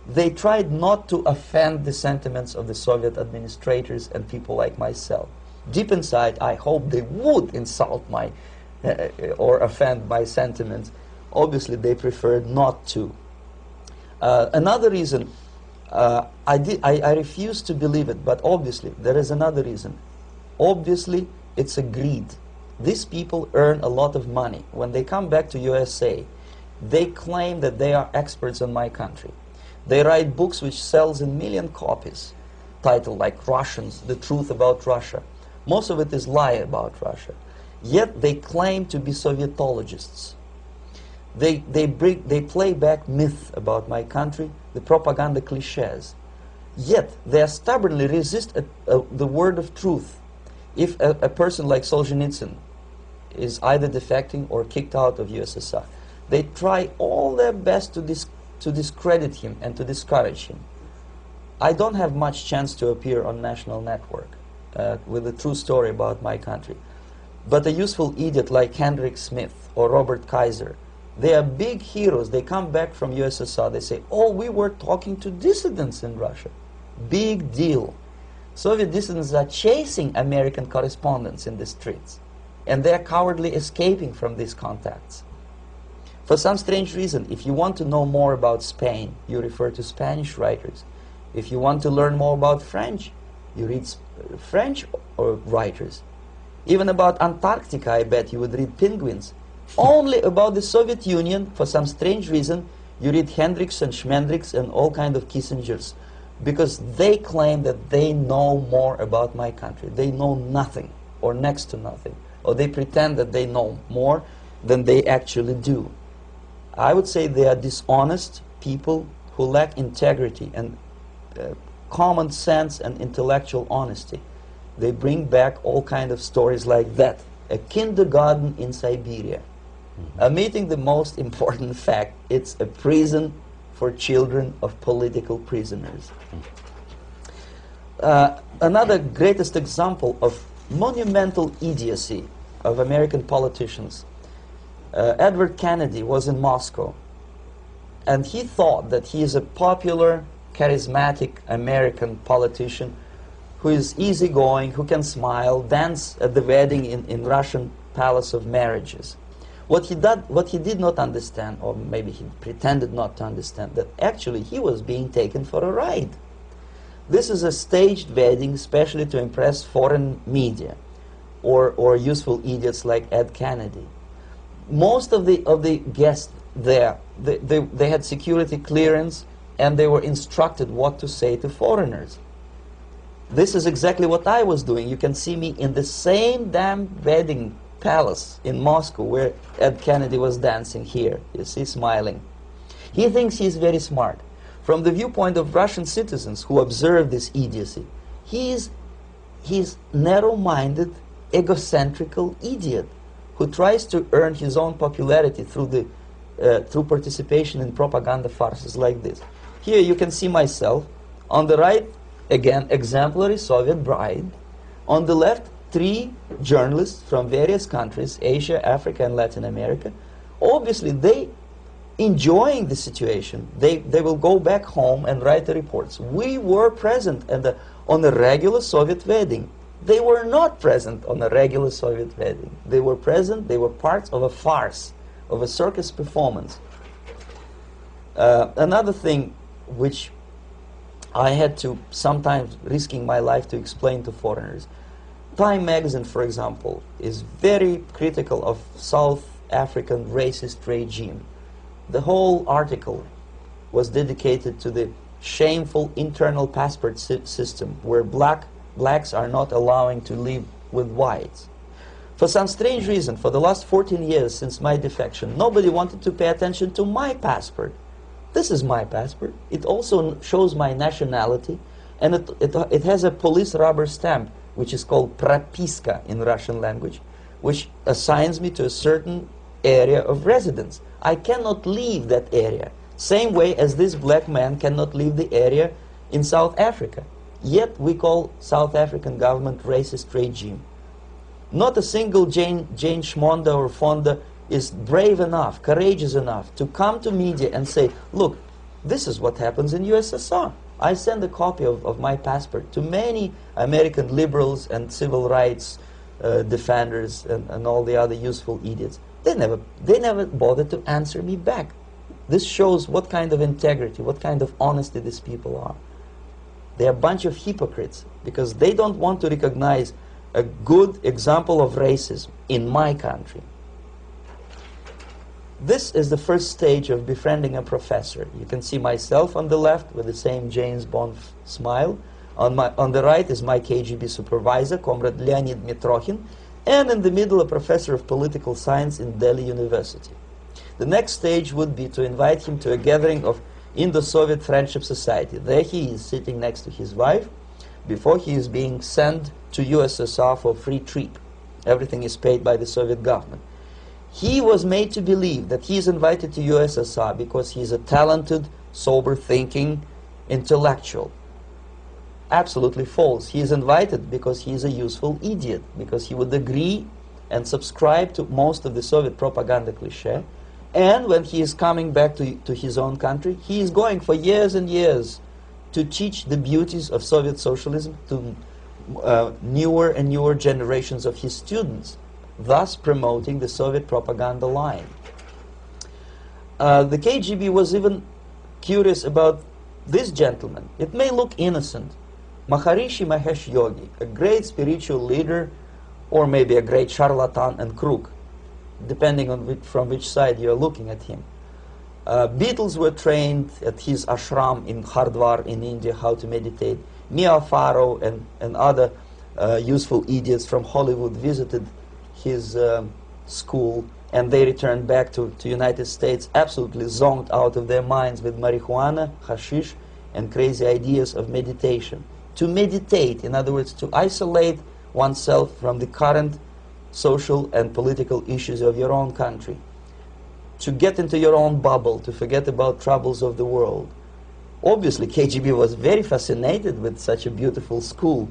they tried not to offend the sentiments of the Soviet administrators and people like myself. Deep inside, I hope they would insult my or offend my sentiments. Obviously, they preferred not to. Another reason, I refuse to believe it, but obviously, there is another reason. Obviously, it's a greed. These people earn a lot of money. When they come back to USA, they claim that they are experts on my country. They write books which sells in million copies, titled like Russians, The Truth About Russia. Most of it is lie about Russia. Yet they claim to be Sovietologists. They play back myth about my country, the propaganda cliches. Yet they stubbornly resist the word of truth. If a person like Solzhenitsyn is either defecting or kicked out of USSR, they try all their best to discredit him and to discourage him. I don't have much chance to appear on national network with a true story about my country. But a useful idiot like Hendrik Smith or Robert Kaiser, they are big heroes. They come back from USSR. They say, oh, we were talking to dissidents in Russia. Big deal. Soviet dissidents are chasing American correspondents in the streets, and they are cowardly escaping from these contacts. For some strange reason, if you want to know more about Spain, you refer to Spanish writers. If you want to learn more about French, you read French writers. Even about Antarctica, I bet you would read Penguins. Only about the Soviet Union, for some strange reason, you read Hendricks and Schmendricks and all kind of Kissingers, because they claim that they know more about my country. They know nothing, or next to nothing, or they pretend that they know more than they actually do. I would say they are dishonest people who lack integrity and common sense and intellectual honesty. They bring back all kind of stories like that. A kindergarten in Siberia. Omitting the most important fact, it's a prison for children of political prisoners. Another greatest example of monumental idiocy of American politicians. Edward Kennedy was in Moscow, and he thought that he is a popular, charismatic American politician who is easygoing, who can smile, dance at the wedding in Russian Palace of Marriages. What he did not understand, or maybe he pretended not to understand, that actually he was being taken for a ride. This is a staged wedding, especially to impress foreign media, or useful idiots like Ed Kennedy. Most of the guests there, they had security clearance, and they were instructed what to say to foreigners. This is exactly what I was doing. You can see me in the same damn wedding palace in Moscow where Ed Kennedy was dancing here. You see, smiling. He thinks he's very smart. From the viewpoint of Russian citizens who observe this idiocy, he's narrow-minded, egocentrical idiot who tries to earn his own popularity through participation in propaganda farces like this. Here you can see myself. On the right, again, exemplary Soviet bride. On the left, 3 journalists from various countries, Asia, Africa, and Latin America. Obviously, they enjoying the situation. They will go back home and write the reports. We were present on a regular Soviet wedding. They were not present on a regular Soviet wedding. They were present, they were parts of a farce, of a circus performance. Another thing which I had to, sometimes risking my life to explain to foreigners. Time magazine, for example, is very critical of South African racist regime. The whole article was dedicated to the shameful internal passport system where blacks are not allowing to live with whites. For some strange reason, for the last 14 years since my defection, nobody wanted to pay attention to my passport. This is my passport. It also shows my nationality, and it has a police rubber stamp, which is called propiska in Russian language, which assigns me to a certain area of residence. I cannot leave that area, same way as this black man cannot leave the area in South Africa. Yet we call South African government racist regime. Not a single Jane Schmonda or Fonda is brave enough, courageous enough to come to media and say, look, this is what happens in USSR. I send a copy of my passport to many American liberals and civil rights defenders and all the other useful idiots. They never bothered to answer me back. This shows what kind of integrity, what kind of honesty these people are. They're a bunch of hypocrites because they don't want to recognize a good example of racism in my country. This is the first stage of befriending a professor. You can see myself on the left with the same James Bond smile. On the right is my KGB supervisor, Comrade Leonid Mitrokhin, and in the middle a professor of political science in Delhi University. The next stage would be to invite him to a gathering of Indo-Soviet Friendship Society. There he is sitting next to his wife before he is being sent to USSR for free trip. Everything is paid by the Soviet government. He was made to believe that he is invited to USSR because he is a talented, sober-thinking intellectual. Absolutely false. He is invited because he is a useful idiot, because he would agree and subscribe to most of the Soviet propaganda cliché. And when he is coming back to his own country, he is going for years and years to teach the beauties of Soviet socialism, newer and newer generations of his students, thus promoting the Soviet propaganda line. The KGB was even curious about this gentleman. It may look innocent. Maharishi Mahesh Yogi, a great spiritual leader, or maybe a great charlatan and crook, depending on from which side you're looking at him. Beatles were trained at his ashram in Hardwar in India how to meditate. Mia Farrow and other useful idiots from Hollywood visited his school, and they returned back to United States absolutely zonked out of their minds with marijuana, hashish, and crazy ideas of meditation. To meditate, in other words, to isolate oneself from the current social and political issues of your own country. To get into your own bubble, to forget about troubles of the world. Obviously, KGB was very fascinated with such a beautiful school,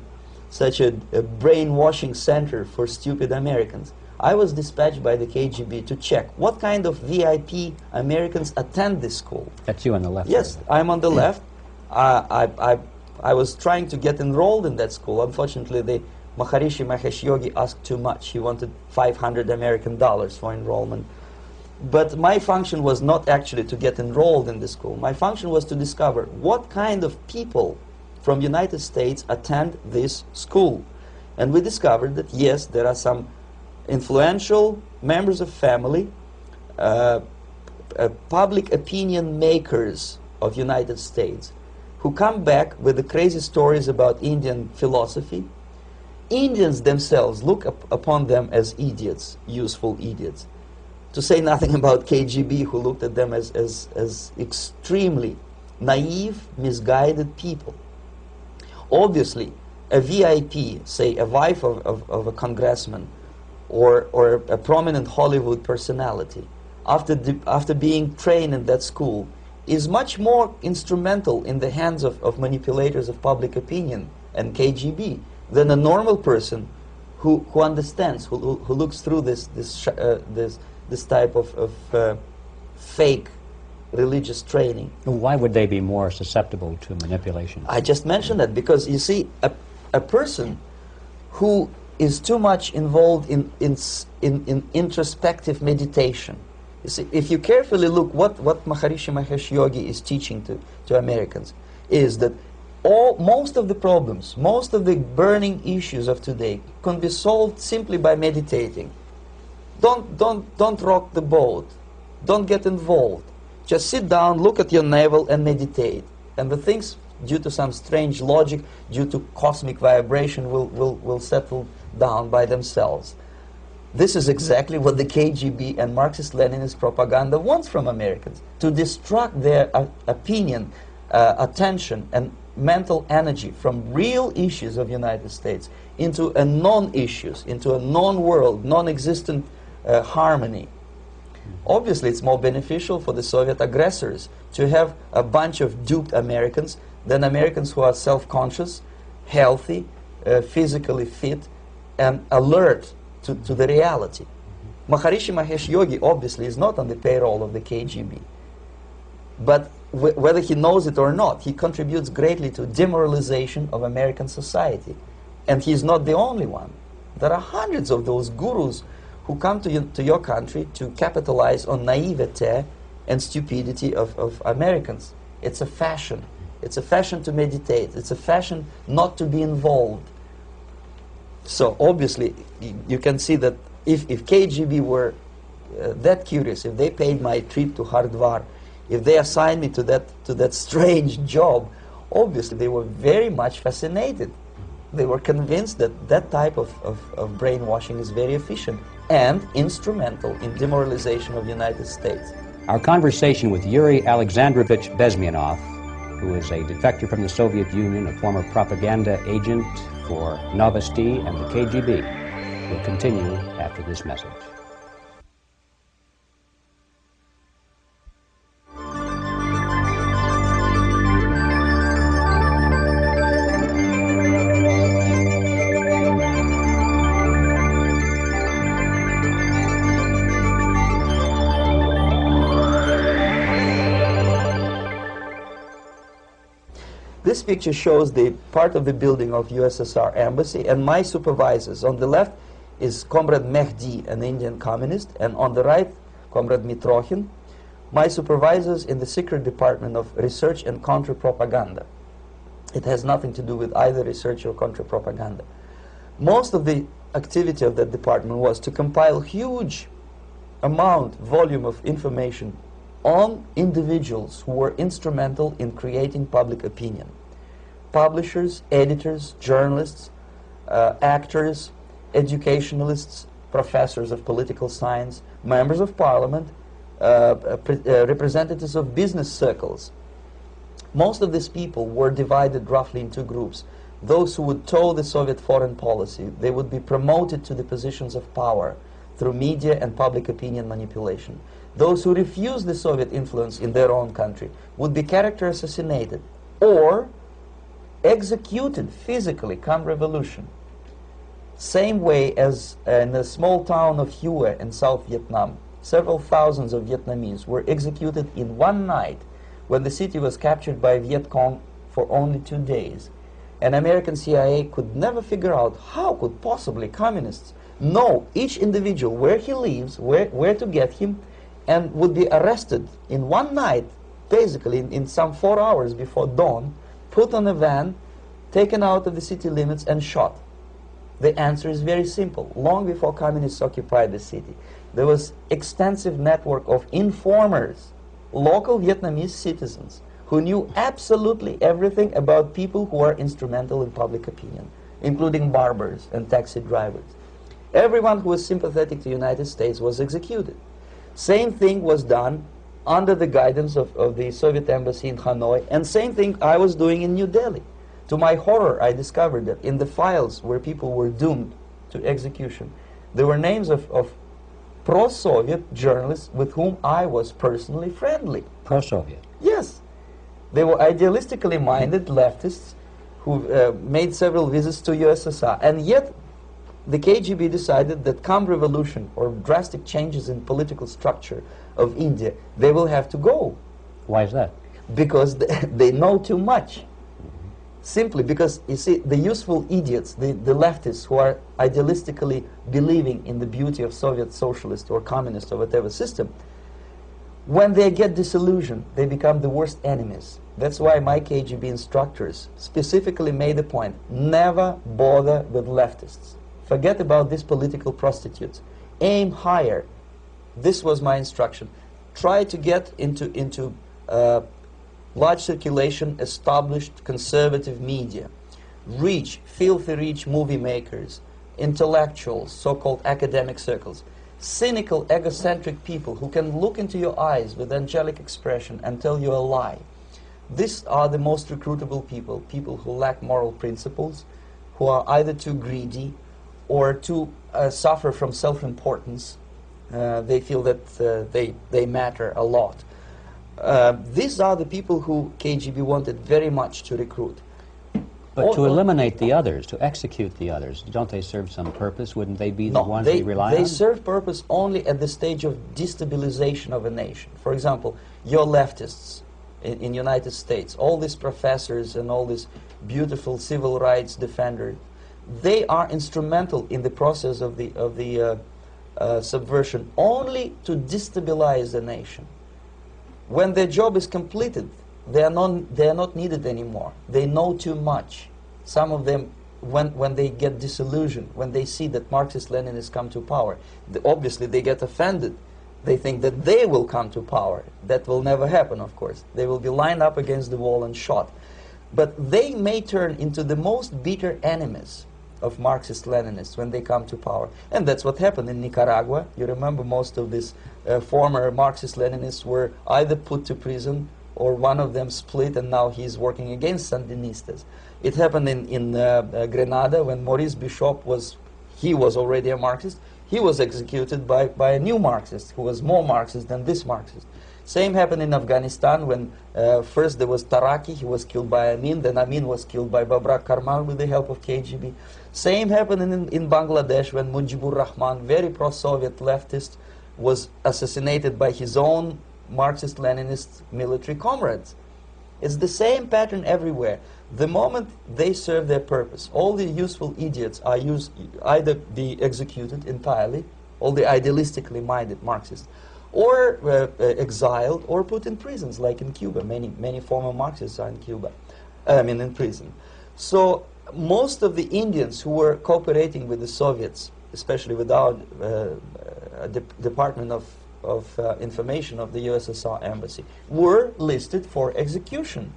such a brainwashing center for stupid Americans. I was dispatched by the KGB to check what kind of VIP Americans attend this school. That's you on the left. Yes, I'm on the left. I was trying to get enrolled in that school. Unfortunately, the Maharishi Mahesh Yogi asked too much. He wanted $500 American for enrollment. But my function was not actually to get enrolled in the school. My function was to discover what kind of people from United States attend this school. And we discovered that, yes, there are some influential members of family, public opinion makers of United States, who come back with the crazy stories about Indian philosophy. Indians themselves look upon them as idiots, useful idiots. To say nothing about KGB, who looked at them as extremely naive, misguided people. Obviously, a VIP, say a wife of a congressman, or a prominent Hollywood personality, after being trained in that school, is much more instrumental in the hands of manipulators of public opinion and KGB than a normal person who understands, who looks through this type of fake religious training. Why would they be more susceptible to manipulation? I just mentioned that because, you see, a person who is too much involved in introspective meditation. You see, if you carefully look what Maharishi Mahesh Yogi is teaching to Americans, is that most of the problems, most of the burning issues of today can be solved simply by meditating. Don't rock the boat. Don't get involved. Just sit down, look at your navel, and meditate. And the things, due to some strange logic, due to cosmic vibration, will settle down by themselves. This is exactly what the KGB and Marxist-Leninist propaganda wants from Americans, to distract their opinion, attention, and mental energy from real issues of the United States into a non-issues, into a non-world, non-existent harmony. Obviously, it's more beneficial for the Soviet aggressors to have a bunch of duped Americans than Americans who are self-conscious, healthy, physically fit, and alert to the reality. Maharishi Mahesh Yogi obviously is not on the payroll of the KGB. But whether he knows it or not, he contributes greatly to demoralization of American society. And he's not the only one. There are hundreds of those gurus who come to your country to capitalize on naivete and stupidity of Americans. It's a fashion. It's a fashion to meditate. It's a fashion not to be involved. So obviously, you can see that if KGB were that curious, if they paid my trip to Hardwar, if they assigned me to that strange job, obviously they were very much fascinated. They were convinced that that type of brainwashing is very efficient and instrumental in demoralization of the United States. Our conversation with Yuri Alexandrovitch Bezmenov, who is a defector from the Soviet Union, a former propaganda agent for Novosti and the KGB, will continue after this message. This picture shows the part of the building of USSR embassy, and my supervisors. On the left is Comrade Mehdi, an Indian communist, and on the right, Comrade Mitrokhin, my supervisors in the secret department of research and counter-propaganda. It has nothing to do with either research or counter-propaganda. Most of the activity of that department was to compile huge volume of information on individuals who were instrumental in creating public opinion. Publishers, editors, journalists, actors, educationalists, professors of political science, members of parliament, representatives of business circles. Most of these people were divided roughly in two groups. Those who would toe the Soviet foreign policy, they would be promoted to the positions of power through media and public opinion manipulation. Those who refused the Soviet influence in their own country would be character assassinated or executed physically come revolution. Same way as in the small town of Hue in South Vietnam, several thousands of Vietnamese were executed in one night when the city was captured by Viet Cong for only 2 days. And American CIA could never figure out how could possibly communists know each individual, where he lives, where to get him, and would be arrested in one night, basically in some 4 hours before dawn, put on a van, taken out of the city limits and shot. The answer is very simple. Long before communists occupied the city, there was extensive network of informers, local Vietnamese citizens, who knew absolutely everything about people who are instrumental in public opinion, including barbers and taxi drivers. Everyone who was sympathetic to the United States was executed. Same thing was done under the guidance of the Soviet embassy in Hanoi, and same thing I was doing in New Delhi. To my horror, I discovered that in the files where people were doomed to execution, there were names of pro-Soviet journalists with whom I was personally friendly. Pro-Soviet? Yes. They were idealistically minded leftists who made several visits to USSR, and yet the KGB decided that come revolution or drastic changes in political structure of India, they will have to go. Why is that? Because they know too much. Simply because, you see, the useful idiots, the leftists who are idealistically believing in the beauty of Soviet socialist or communist or whatever system, when they get disillusioned, they become the worst enemies. That's why my KGB instructors specifically made a point, never bother with leftists. Forget about these political prostitutes. Aim higher. This was my instruction. Try to get into large circulation, established conservative media. Rich, filthy rich movie makers, intellectuals, so-called academic circles. Cynical, egocentric people who can look into your eyes with angelic expression and tell you a lie. These are the most recruitable people, people who lack moral principles, who are either too greedy or too suffer from self-importance. They feel that they matter a lot. These are the people who KGB wanted very much to recruit. But to eliminate the others, to execute the others, don't they serve some purpose? Wouldn't they be the ones they rely on? They serve purpose only at the stage of destabilization of a nation. For example, your leftists in United States, all these professors and all these beautiful civil rights defenders, they are instrumental in the process of the subversion only to destabilize the nation. When their job is completed, they are not needed anymore. They know too much. Some of them, when they get disillusioned, when they see that Marxist-Leninists come to power, obviously they get offended. They think that they will come to power. That will never happen, of course. They will be lined up against the wall and shot. But they may turn into the most bitter enemies of Marxist-Leninists when they come to power. And that's what happened in Nicaragua. You remember most of these former Marxist-Leninists were either put to prison or one of them split, and now he's working against Sandinistas. It happened in Grenada when Maurice Bishop was already a Marxist. He was executed by a new Marxist who was more Marxist than this Marxist. Same happened in Afghanistan when first there was Taraki, he was killed by Amin, then Amin was killed by Babrak Karmal with the help of KGB. Same happened in Bangladesh when Mujibur Rahman, very pro-Soviet leftist, was assassinated by his own Marxist-Leninist military comrades. It's the same pattern everywhere. The moment they serve their purpose, all the useful idiots are either be executed entirely, all the idealistically minded Marxists, or exiled or put in prisons, like in Cuba. Many former Marxists are in Cuba, in prison. So most of the Indians who were cooperating with the Soviets, especially with our Department of Information of the USSR Embassy, were listed for execution.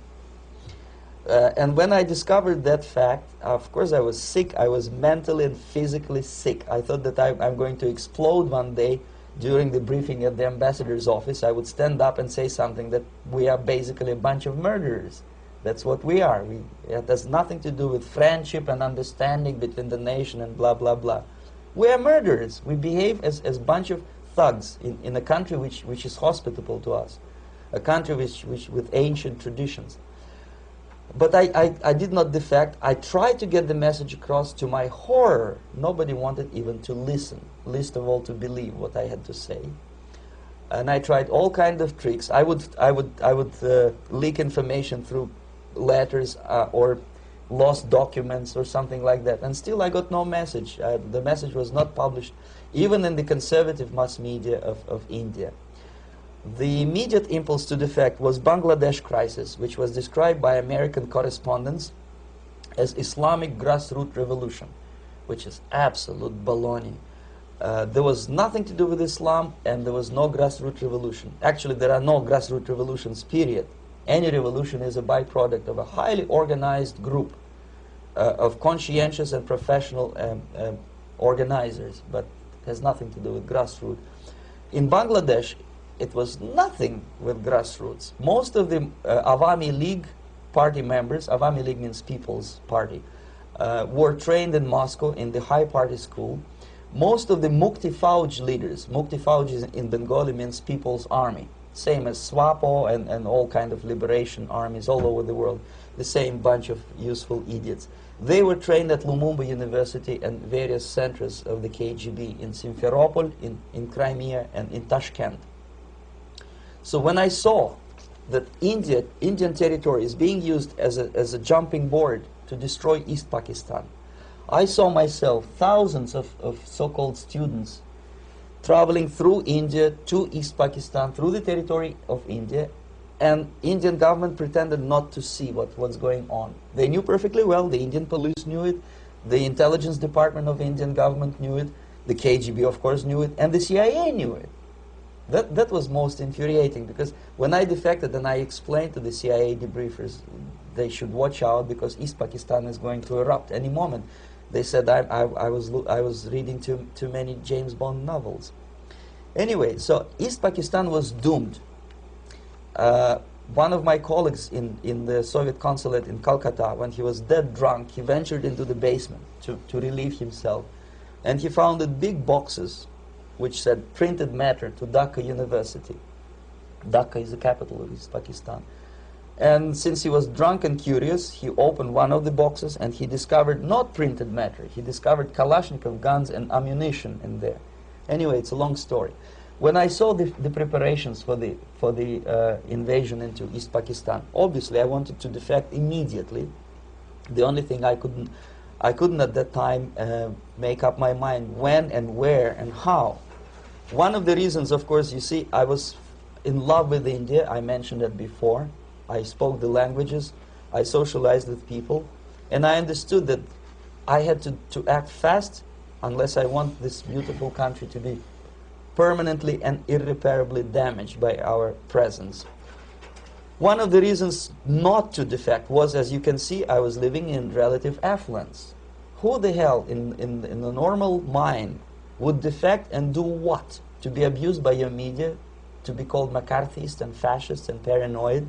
And when I discovered that fact, of course I was sick. I was mentally and physically sick. I thought that I'm going to explode one day during the briefing at the ambassador's office. I would stand up and say something that we are basically a bunch of murderers. That's what we are. It has nothing to do with friendship and understanding between the nation and blah, blah, blah. We are murderers. We behave as a bunch of thugs in a country which is hospitable to us, a country which with ancient traditions. But I did not defect. I tried to get the message across. To my horror, nobody wanted even to listen, least of all to believe what I had to say. And I tried all kinds of tricks. I would leak information through letters or lost documents or something like that. And still I got no message. The message was not published, even in the conservative mass media of India. The immediate impulse to defect was Bangladesh crisis, which was described by American correspondents as Islamic grassroots revolution, which is absolute baloney. There was nothing to do with Islam, and there was no grassroots revolution. Actually, there are no grassroots revolutions, period. Any revolution is a byproduct of a highly organized group of conscientious and professional organizers, but has nothing to do with grassroots. In Bangladesh, it was nothing with grassroots. Most of the Awami League party members, Awami League means People's Party, were trained in Moscow in the High Party School. Most of the Mukti Fauj leaders, Mukti Fauj in Bengali means People's Army, same as SWAPO and all kind of liberation armies all over the world, the same bunch of useful idiots. They were trained at Lumumba University and various centers of the KGB in Simferopol, in Crimea, and in Tashkent. So when I saw that Indian territory is being used as a jumping board to destroy East Pakistan, I saw myself thousands of so-called students traveling through India to East Pakistan, through the territory of India, and Indian government pretended not to see what's going on. They knew perfectly well, the Indian police knew it, the intelligence department of the Indian government knew it, the KGB of course knew it, and the CIA knew it. That was most infuriating, because when I defected and I explained to the CIA debriefers they should watch out because East Pakistan is going to erupt any moment, they said I was reading too many James Bond novels. Anyway, so East Pakistan was doomed. One of my colleagues in the Soviet consulate in Calcutta, when he was dead drunk, he ventured into the basement to relieve himself, and he found big boxes which said printed matter to Dhaka University. Dhaka is the capital of East Pakistan. And since he was drunk and curious, he opened one of the boxes and he discovered not printed matter. He discovered Kalashnikov guns and ammunition in there. Anyway, it's a long story. When I saw the preparations for the invasion into East Pakistan, obviously I wanted to defect immediately. The only thing I couldn't at that time make up my mind when and where and how. One of the reasons, of course, you see, I was in love with India. I mentioned it before. I spoke the languages. I socialized with people. And I understood that I had to act fast unless I want this beautiful country to be permanently and irreparably damaged by our presence. One of the reasons not to defect was, as you can see, I was living in relative affluence. Who the hell in the normal mind would defect and do what? To be abused by your media, to be called McCarthyist and fascist and paranoid,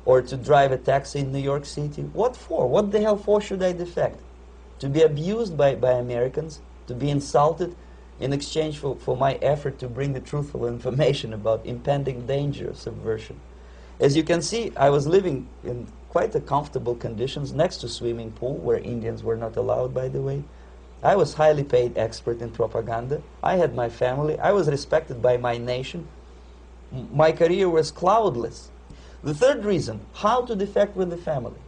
or to drive a taxi in New York City? What for? What the hell for should I defect? To be abused by Americans, to be insulted in exchange for my effort to bring the truthful information about impending danger of subversion. As you can see, I was living in quite a comfortable conditions next to swimming pool, where Indians were not allowed, by the way. I was highly paid expert in propaganda. I had my family. I was respected by my nation. My career was cloudless. The third reason, how to defect with the family.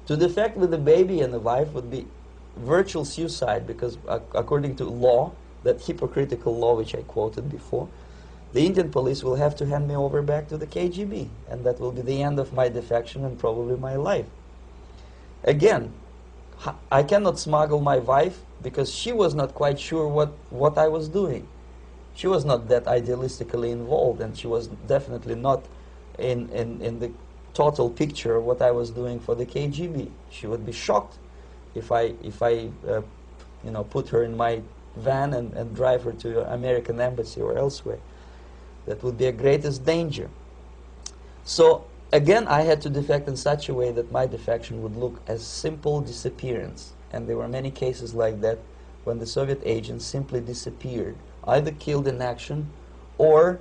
To defect with the baby and the wife would be virtual suicide, because according to law, that hypocritical law which I quoted before, the Indian police will have to hand me over back to the KGB, and that will be the end of my defection and probably my life. Again, I cannot smuggle my wife because she was not quite sure what I was doing. She was not that idealistically involved, and she was definitely not in the total picture of what I was doing for the KGB. She would be shocked if I you know, put her in my van and drive her to the American embassy or elsewhere. That would be a greatest danger. So again, I had to defect in such a way that my defection would look as simple disappearance. And there were many cases like that when the Soviet agents simply disappeared, either killed in action or,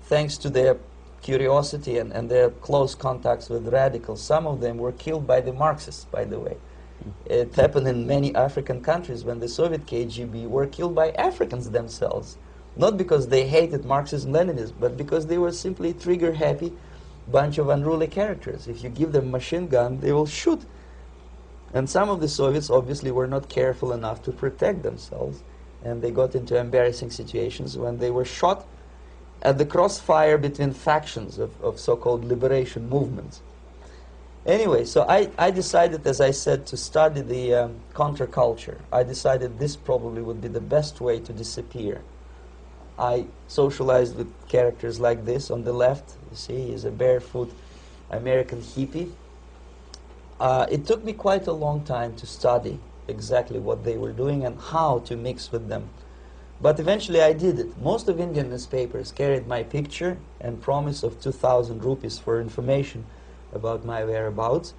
thanks to their curiosity and their close contacts with radicals, some of them were killed by the Marxists, by the way. It happened in many African countries when the Soviet KGB were killed by Africans themselves. Not because they hated Marxism and Leninism, but because they were simply trigger-happy bunch of unruly characters. If you give them a machine gun, they will shoot. And some of the Soviets obviously were not careful enough to protect themselves, and they got into embarrassing situations when they were shot at the crossfire between factions of so-called liberation movements. Anyway, so I decided, as I said, to study the counterculture. I decided this probably would be the best way to disappear. I socialized with characters like this. On the left, you see, he's a barefoot American hippie. It took me quite a long time to study exactly what they were doing and how to mix with them. But eventually I did it. Most of Indian newspapers carried my picture and promise of 2,000 rupees for information about my whereabouts.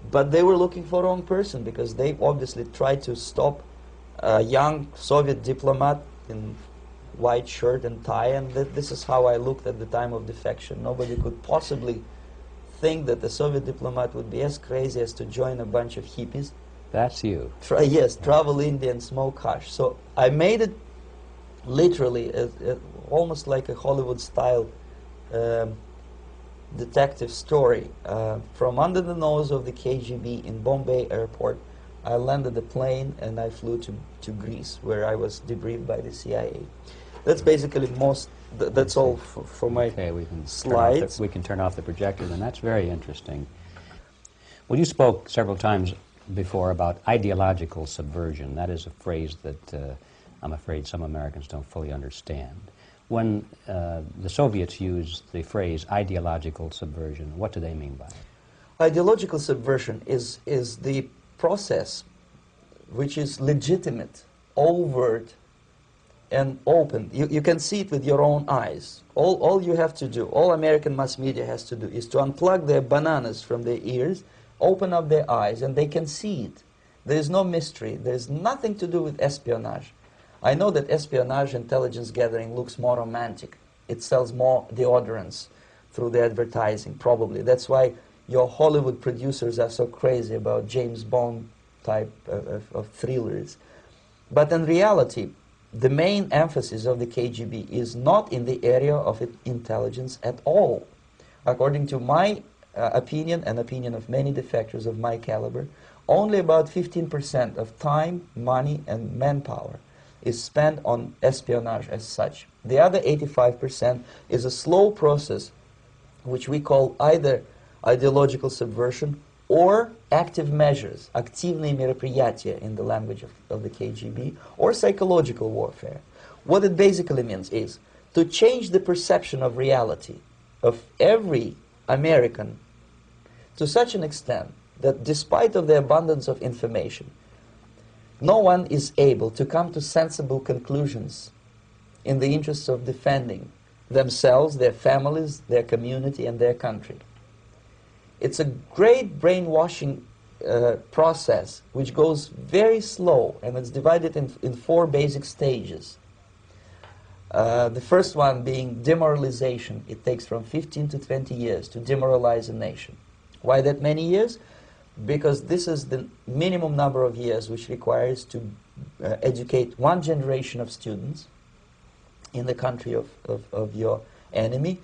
But they were looking for the wrong person, because they obviously tried to stop a young Soviet diplomat in white shirt and tie, and this is how I looked at the time of defection. Nobody could possibly think that a Soviet diplomat would be as crazy as to join a bunch of hippies. That's you. Yes, travel India and smoke hash. So I made it literally almost like a Hollywood-style detective story. From under the nose of the KGB in Bombay airport, I landed the plane and I flew to Greece, where I was debriefed by the CIA. That's basically that's all for my slides. We can turn off the projector, and that's very interesting. Well, you spoke several times before about ideological subversion. That is a phrase that I'm afraid some Americans don't fully understand. When the Soviets used the phrase ideological subversion, what do they mean by it? Ideological subversion is the process which is legitimate, overt, and open. You can see it with your own eyes. All you have to do, all American mass media has to do, is to unplug their bananas from their ears, open up their eyes, and they can see it. There is no mystery. There is nothing to do with espionage. I know that espionage intelligence gathering looks more romantic. It sells more deodorants through the advertising, probably. That's why your Hollywood producers are so crazy about James Bond type of thrillers. But in reality, the main emphasis of the KGB is not in the area of intelligence at all. According to my opinion and opinion of many defectors of my caliber, only about 15% of time, money, and manpower is spent on espionage as such. The other 85% is a slow process which we call either ideological subversion or active measures, активные мероприятия in the language of the KGB, or psychological warfare. What it basically means is to change the perception of reality of every American to such an extent that despite of the abundance of information, no one is able to come to sensible conclusions in the interests of defending themselves, their families, their community, and their country. It's a great brainwashing process which goes very slow, and it's divided in 4 basic stages. The first one being demoralization. It takes from 15 to 20 years to demoralize a nation. Why that many years? Because this is the minimum number of years which requires to educate one generation of students in the country of your enemy,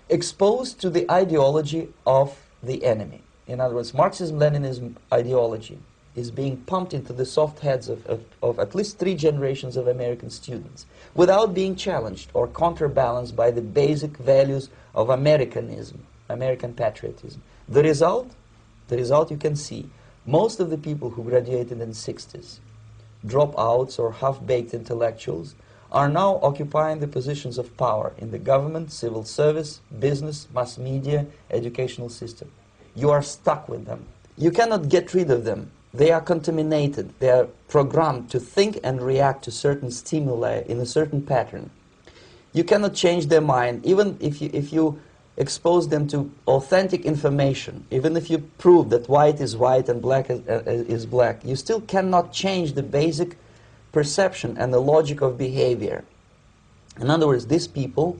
exposed to the ideology of the enemy. In other words, Marxism-Leninism ideology is being pumped into the soft heads of at least 3 generations of American students without being challenged or counterbalanced by the basic values of Americanism, American patriotism. The result you can see. Most of the people who graduated in the 60s, dropouts or half-baked intellectuals, are now occupying the positions of power in the government, civil service, business, mass media, educational system. You are stuck with them. You cannot get rid of them. They are contaminated. They are programmed to think and react to certain stimuli in a certain pattern. You cannot change their mind, even if you expose them to authentic information, even if you prove that white is white and black is black. You still cannot change the basic perception and the logic of behavior. In other words, these people,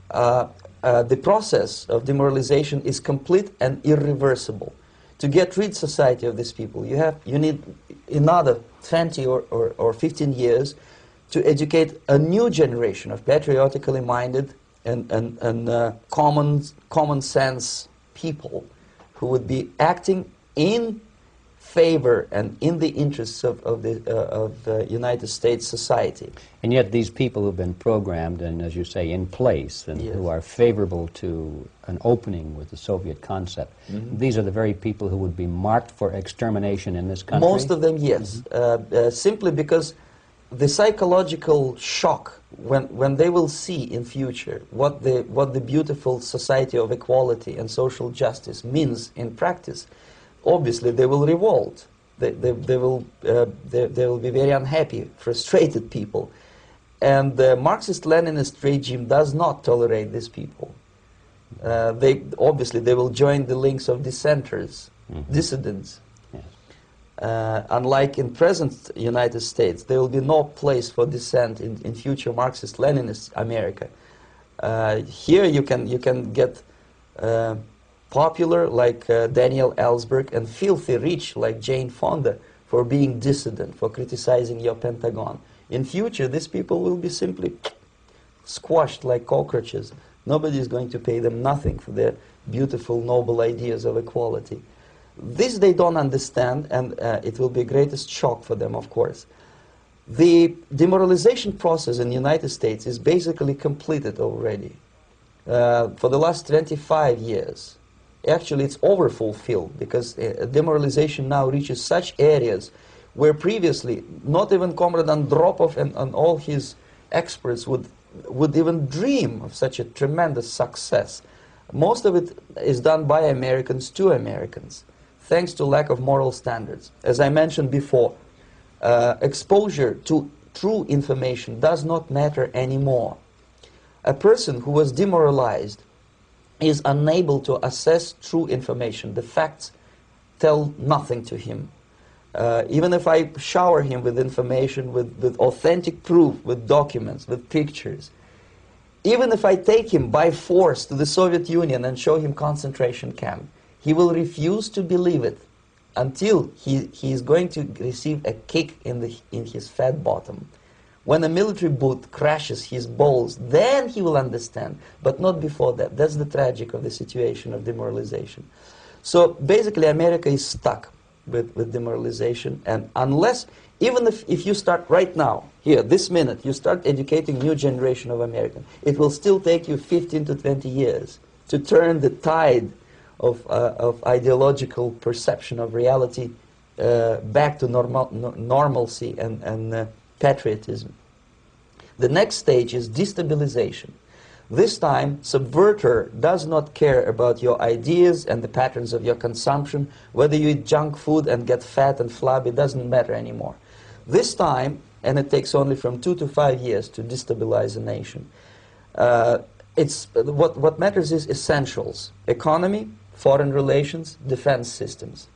the process of demoralization is complete and irreversible. To get rid of society of these people, you need another 20 or 15 years to educate a new generation of patriotically minded and common sense people who would be acting in favor and in the interests of the United States society. And yet these people who've been programmed and, as you say, in place and Yes. who are favorable to an opening with the Soviet concept, these are the very people who would be marked for extermination in this country? Most of them, yes. Simply because the psychological shock when they will see in future what the beautiful society of equality and social justice means in practice, obviously they will revolt. They will be very unhappy, frustrated people. And the Marxist-Leninist regime does not tolerate these people. Obviously they will join the links of dissenters, dissidents. Unlike in present United States, there will be no place for dissent in future Marxist-Leninist America. Here you can get popular like Daniel Ellsberg and filthy rich like Jane Fonda for being dissident, for criticizing your Pentagon. In future, these people will be simply squashed like cockroaches. Nobody is going to pay them nothing for their beautiful, noble ideas of equality. This they don't understand, and it will be the greatest shock for them, of course. The demoralization process in the United States is basically completed already. For the last 25 years, actually it's overfulfilled, because demoralization now reaches such areas where previously not even Comrade Andropov and all his experts would even dream of such a tremendous success. Most of it is done by Americans to Americans, thanks to lack of moral standards. As I mentioned before, exposure to true information does not matter anymore. A person who was demoralized is unable to assess true information. The facts tell nothing to him. Even if I shower him with information, with authentic proof, with documents, with pictures, even if I take him by force to the Soviet Union and show him concentration camp, he will refuse to believe it until he is going to receive a kick in his fat bottom. When a military boot crashes his balls, then he will understand, but not before that. That's the tragic of the situation of demoralization. So basically America is stuck with demoralization, and unless, even if you start right now, here, this minute, you start educating new generation of Americans, it will still take you 15 to 20 years to turn the tide of ideological perception of reality back to normalcy and patriotism. The next stage is destabilization. This time, subverter does not care about your ideas and the patterns of your consumption. Whether you eat junk food and get fat and flabby, doesn't matter anymore. This time, and it takes only from 2 to 5 years to destabilize a nation, what matters is essentials: economy, foreign relations, defense systems.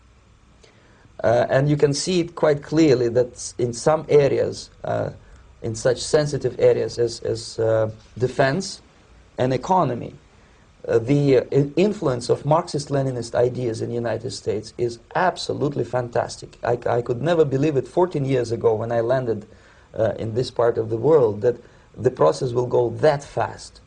And you can see it quite clearly that in some areas, in such sensitive areas as defense and economy, the influence of Marxist-Leninist ideas in the United States is absolutely fantastic. I could never believe it 14 years ago when I landed in this part of the world, that the process will go that fast.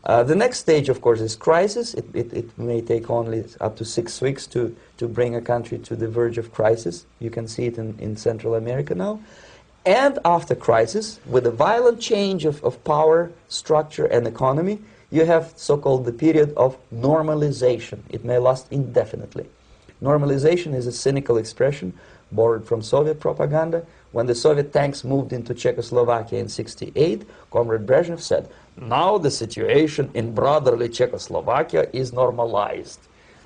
The next stage, of course, is crisis. It may take only up to 6 weeks to bring a country to the verge of crisis. You can see it in Central America now. And after crisis, with a violent change of power, structure, and economy, you have so-called the period of normalization. It may last indefinitely. Normalization is a cynical expression borrowed from Soviet propaganda. When the Soviet tanks moved into Czechoslovakia in '68, Comrade Brezhnev said, "Now the situation in brotherly Czechoslovakia is normalized."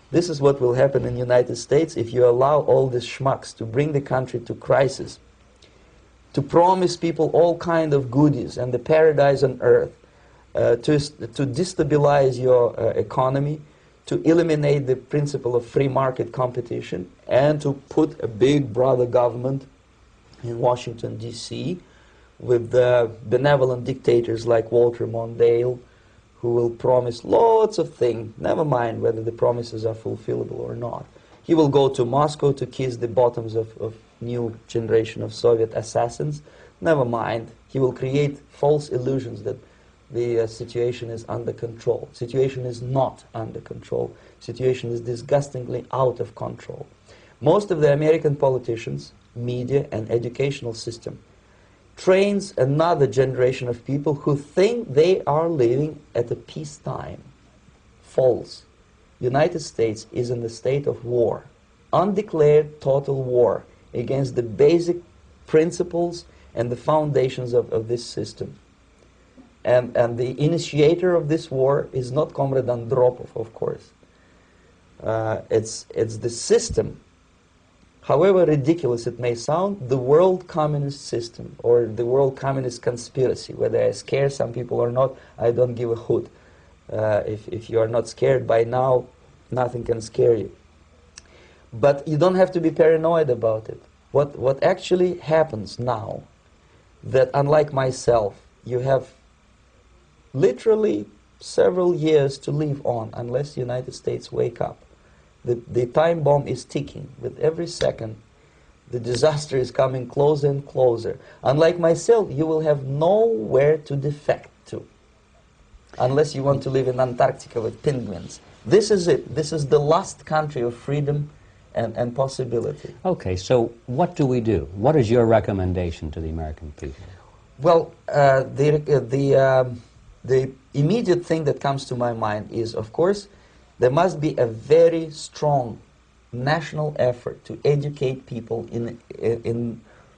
This is what will happen in the United States if you allow all these schmucks to bring the country to crisis, to promise people all kind of goodies and the paradise on earth, to destabilize your economy, to eliminate the principle of free market competition, and to put a big brother government in Washington, D.C., with benevolent dictators like Walter Mondale, who will promise lots of things, never mind whether the promises are fulfillable or not. He will go to Moscow to kiss the bottoms of new generation of Soviet assassins, never mind. He will create false illusions that the situation is under control. Situation is not under control. Situation is disgustingly out of control. Most of the American politicians, media, and educational system trains another generation of people who think they are living at a peacetime. False. United States is in the state of war, undeclared total war against the basic principles and the foundations of this system. And the initiator of this war is not Comrade Andropov, of course. It's the system. However ridiculous it may sound, the world communist system or the world communist conspiracy, whether I scare some people or not, I don't give a hoot. If you are not scared by now, nothing can scare you. But you don't have to be paranoid about it. What actually happens now, that unlike myself, you have literally several years to live on unless the United States wake up. The time bomb is ticking. With every second, the disaster is coming closer and closer. Unlike myself, you will have nowhere to defect to, unless you want to live in Antarctica with penguins. This is it. This is the last country of freedom and possibility. Okay, so what do we do? What is your recommendation to the American people? Well, the immediate thing that comes to my mind is, of course, there must be a very strong national effort to educate people in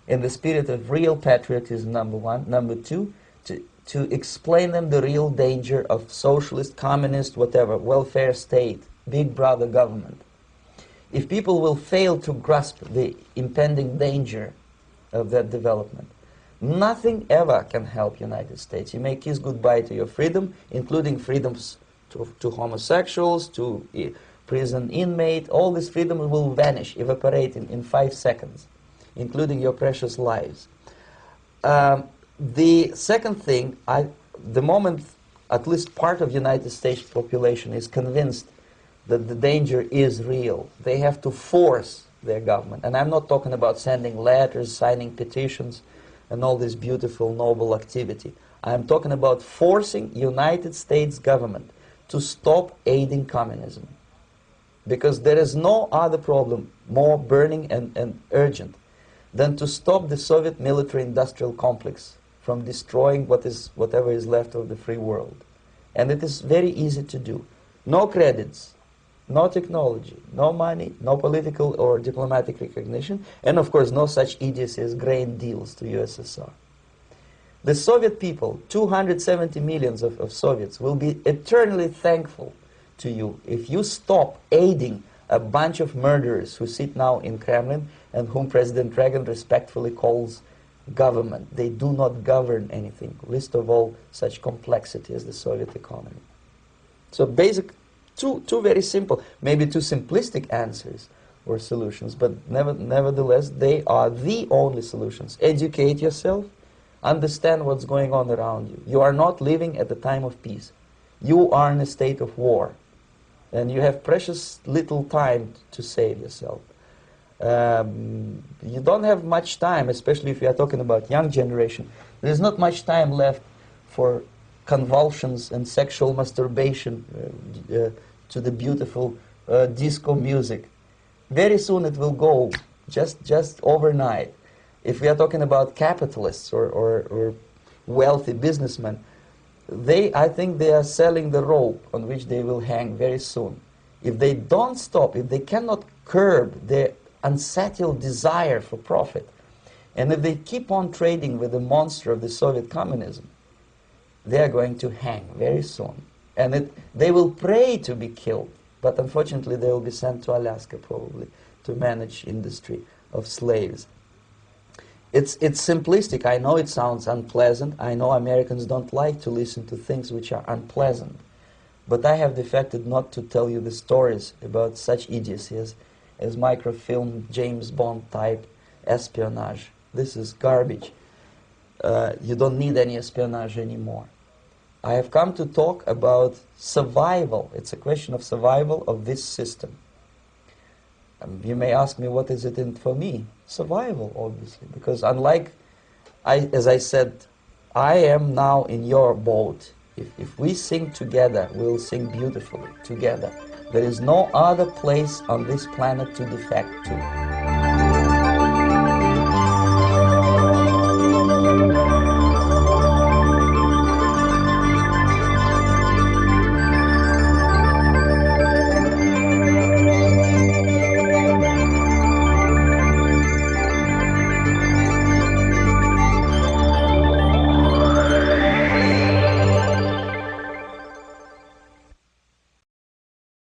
the spirit of real patriotism, number one. Number two, to explain them the real danger of socialist, communist, whatever, welfare state, big brother government. If people will fail to grasp the impending danger of that development, nothing ever can help United States. You may kiss goodbye to your freedom, including freedoms to homosexuals, to prison inmate. All this freedom will vanish, evaporate in 5 seconds, including your precious lives. The second thing, the moment at least part of the United States population is convinced that the danger is real, they have to force their government. And I'm not talking about sending letters, signing petitions, and all this beautiful, noble activity. I'm talking about forcing United States government to stop aiding communism. Because there is no other problem more burning and urgent than to stop the Soviet military-industrial complex from destroying whatever is left of the free world. And it is very easy to do. No credits, no technology, no money, no political or diplomatic recognition, and of course no such idiocy as grain deals to USSR. The Soviet people, 270 millions of Soviets, will be eternally thankful to you if you stop aiding a bunch of murderers who sit now in Kremlin and whom President Reagan respectfully calls government. They do not govern anything, least of all such complexity as the Soviet economy. So two very simple, maybe too simplistic answers or solutions, but nevertheless they are the only solutions. Educate yourself. Understand what's going on around you. You are not living at the time of peace. You are in a state of war. And you have precious little time to save yourself. You don't have much time, especially if you are talking about young generation. There is not much time left for convulsions and sexual masturbation to the beautiful disco music. Very soon it will go, just overnight. If we are talking about capitalists or wealthy businessmen, I think they are selling the rope on which they will hang very soon. If they don't stop, if they cannot curb their unsettled desire for profit, and if they keep on trading with the monster of the Soviet communism, they are going to hang very soon. And they will pray to be killed, but unfortunately they will be sent to Alaska probably to manage industry of slaves. It's simplistic. I know it sounds unpleasant. I know Americans don't like to listen to things which are unpleasant. But I have defected not to tell you the stories about such idiocy as microfilm, James Bond type espionage. This is garbage. You don't need any espionage anymore. I have come to talk about survival. It's a question of survival of this system. You may ask me, what is it in for me? Survival, obviously, because unlike, as I said, I am now in your boat. If we sing together, we'll sing beautifully together. There is no other place on this planet to defect to.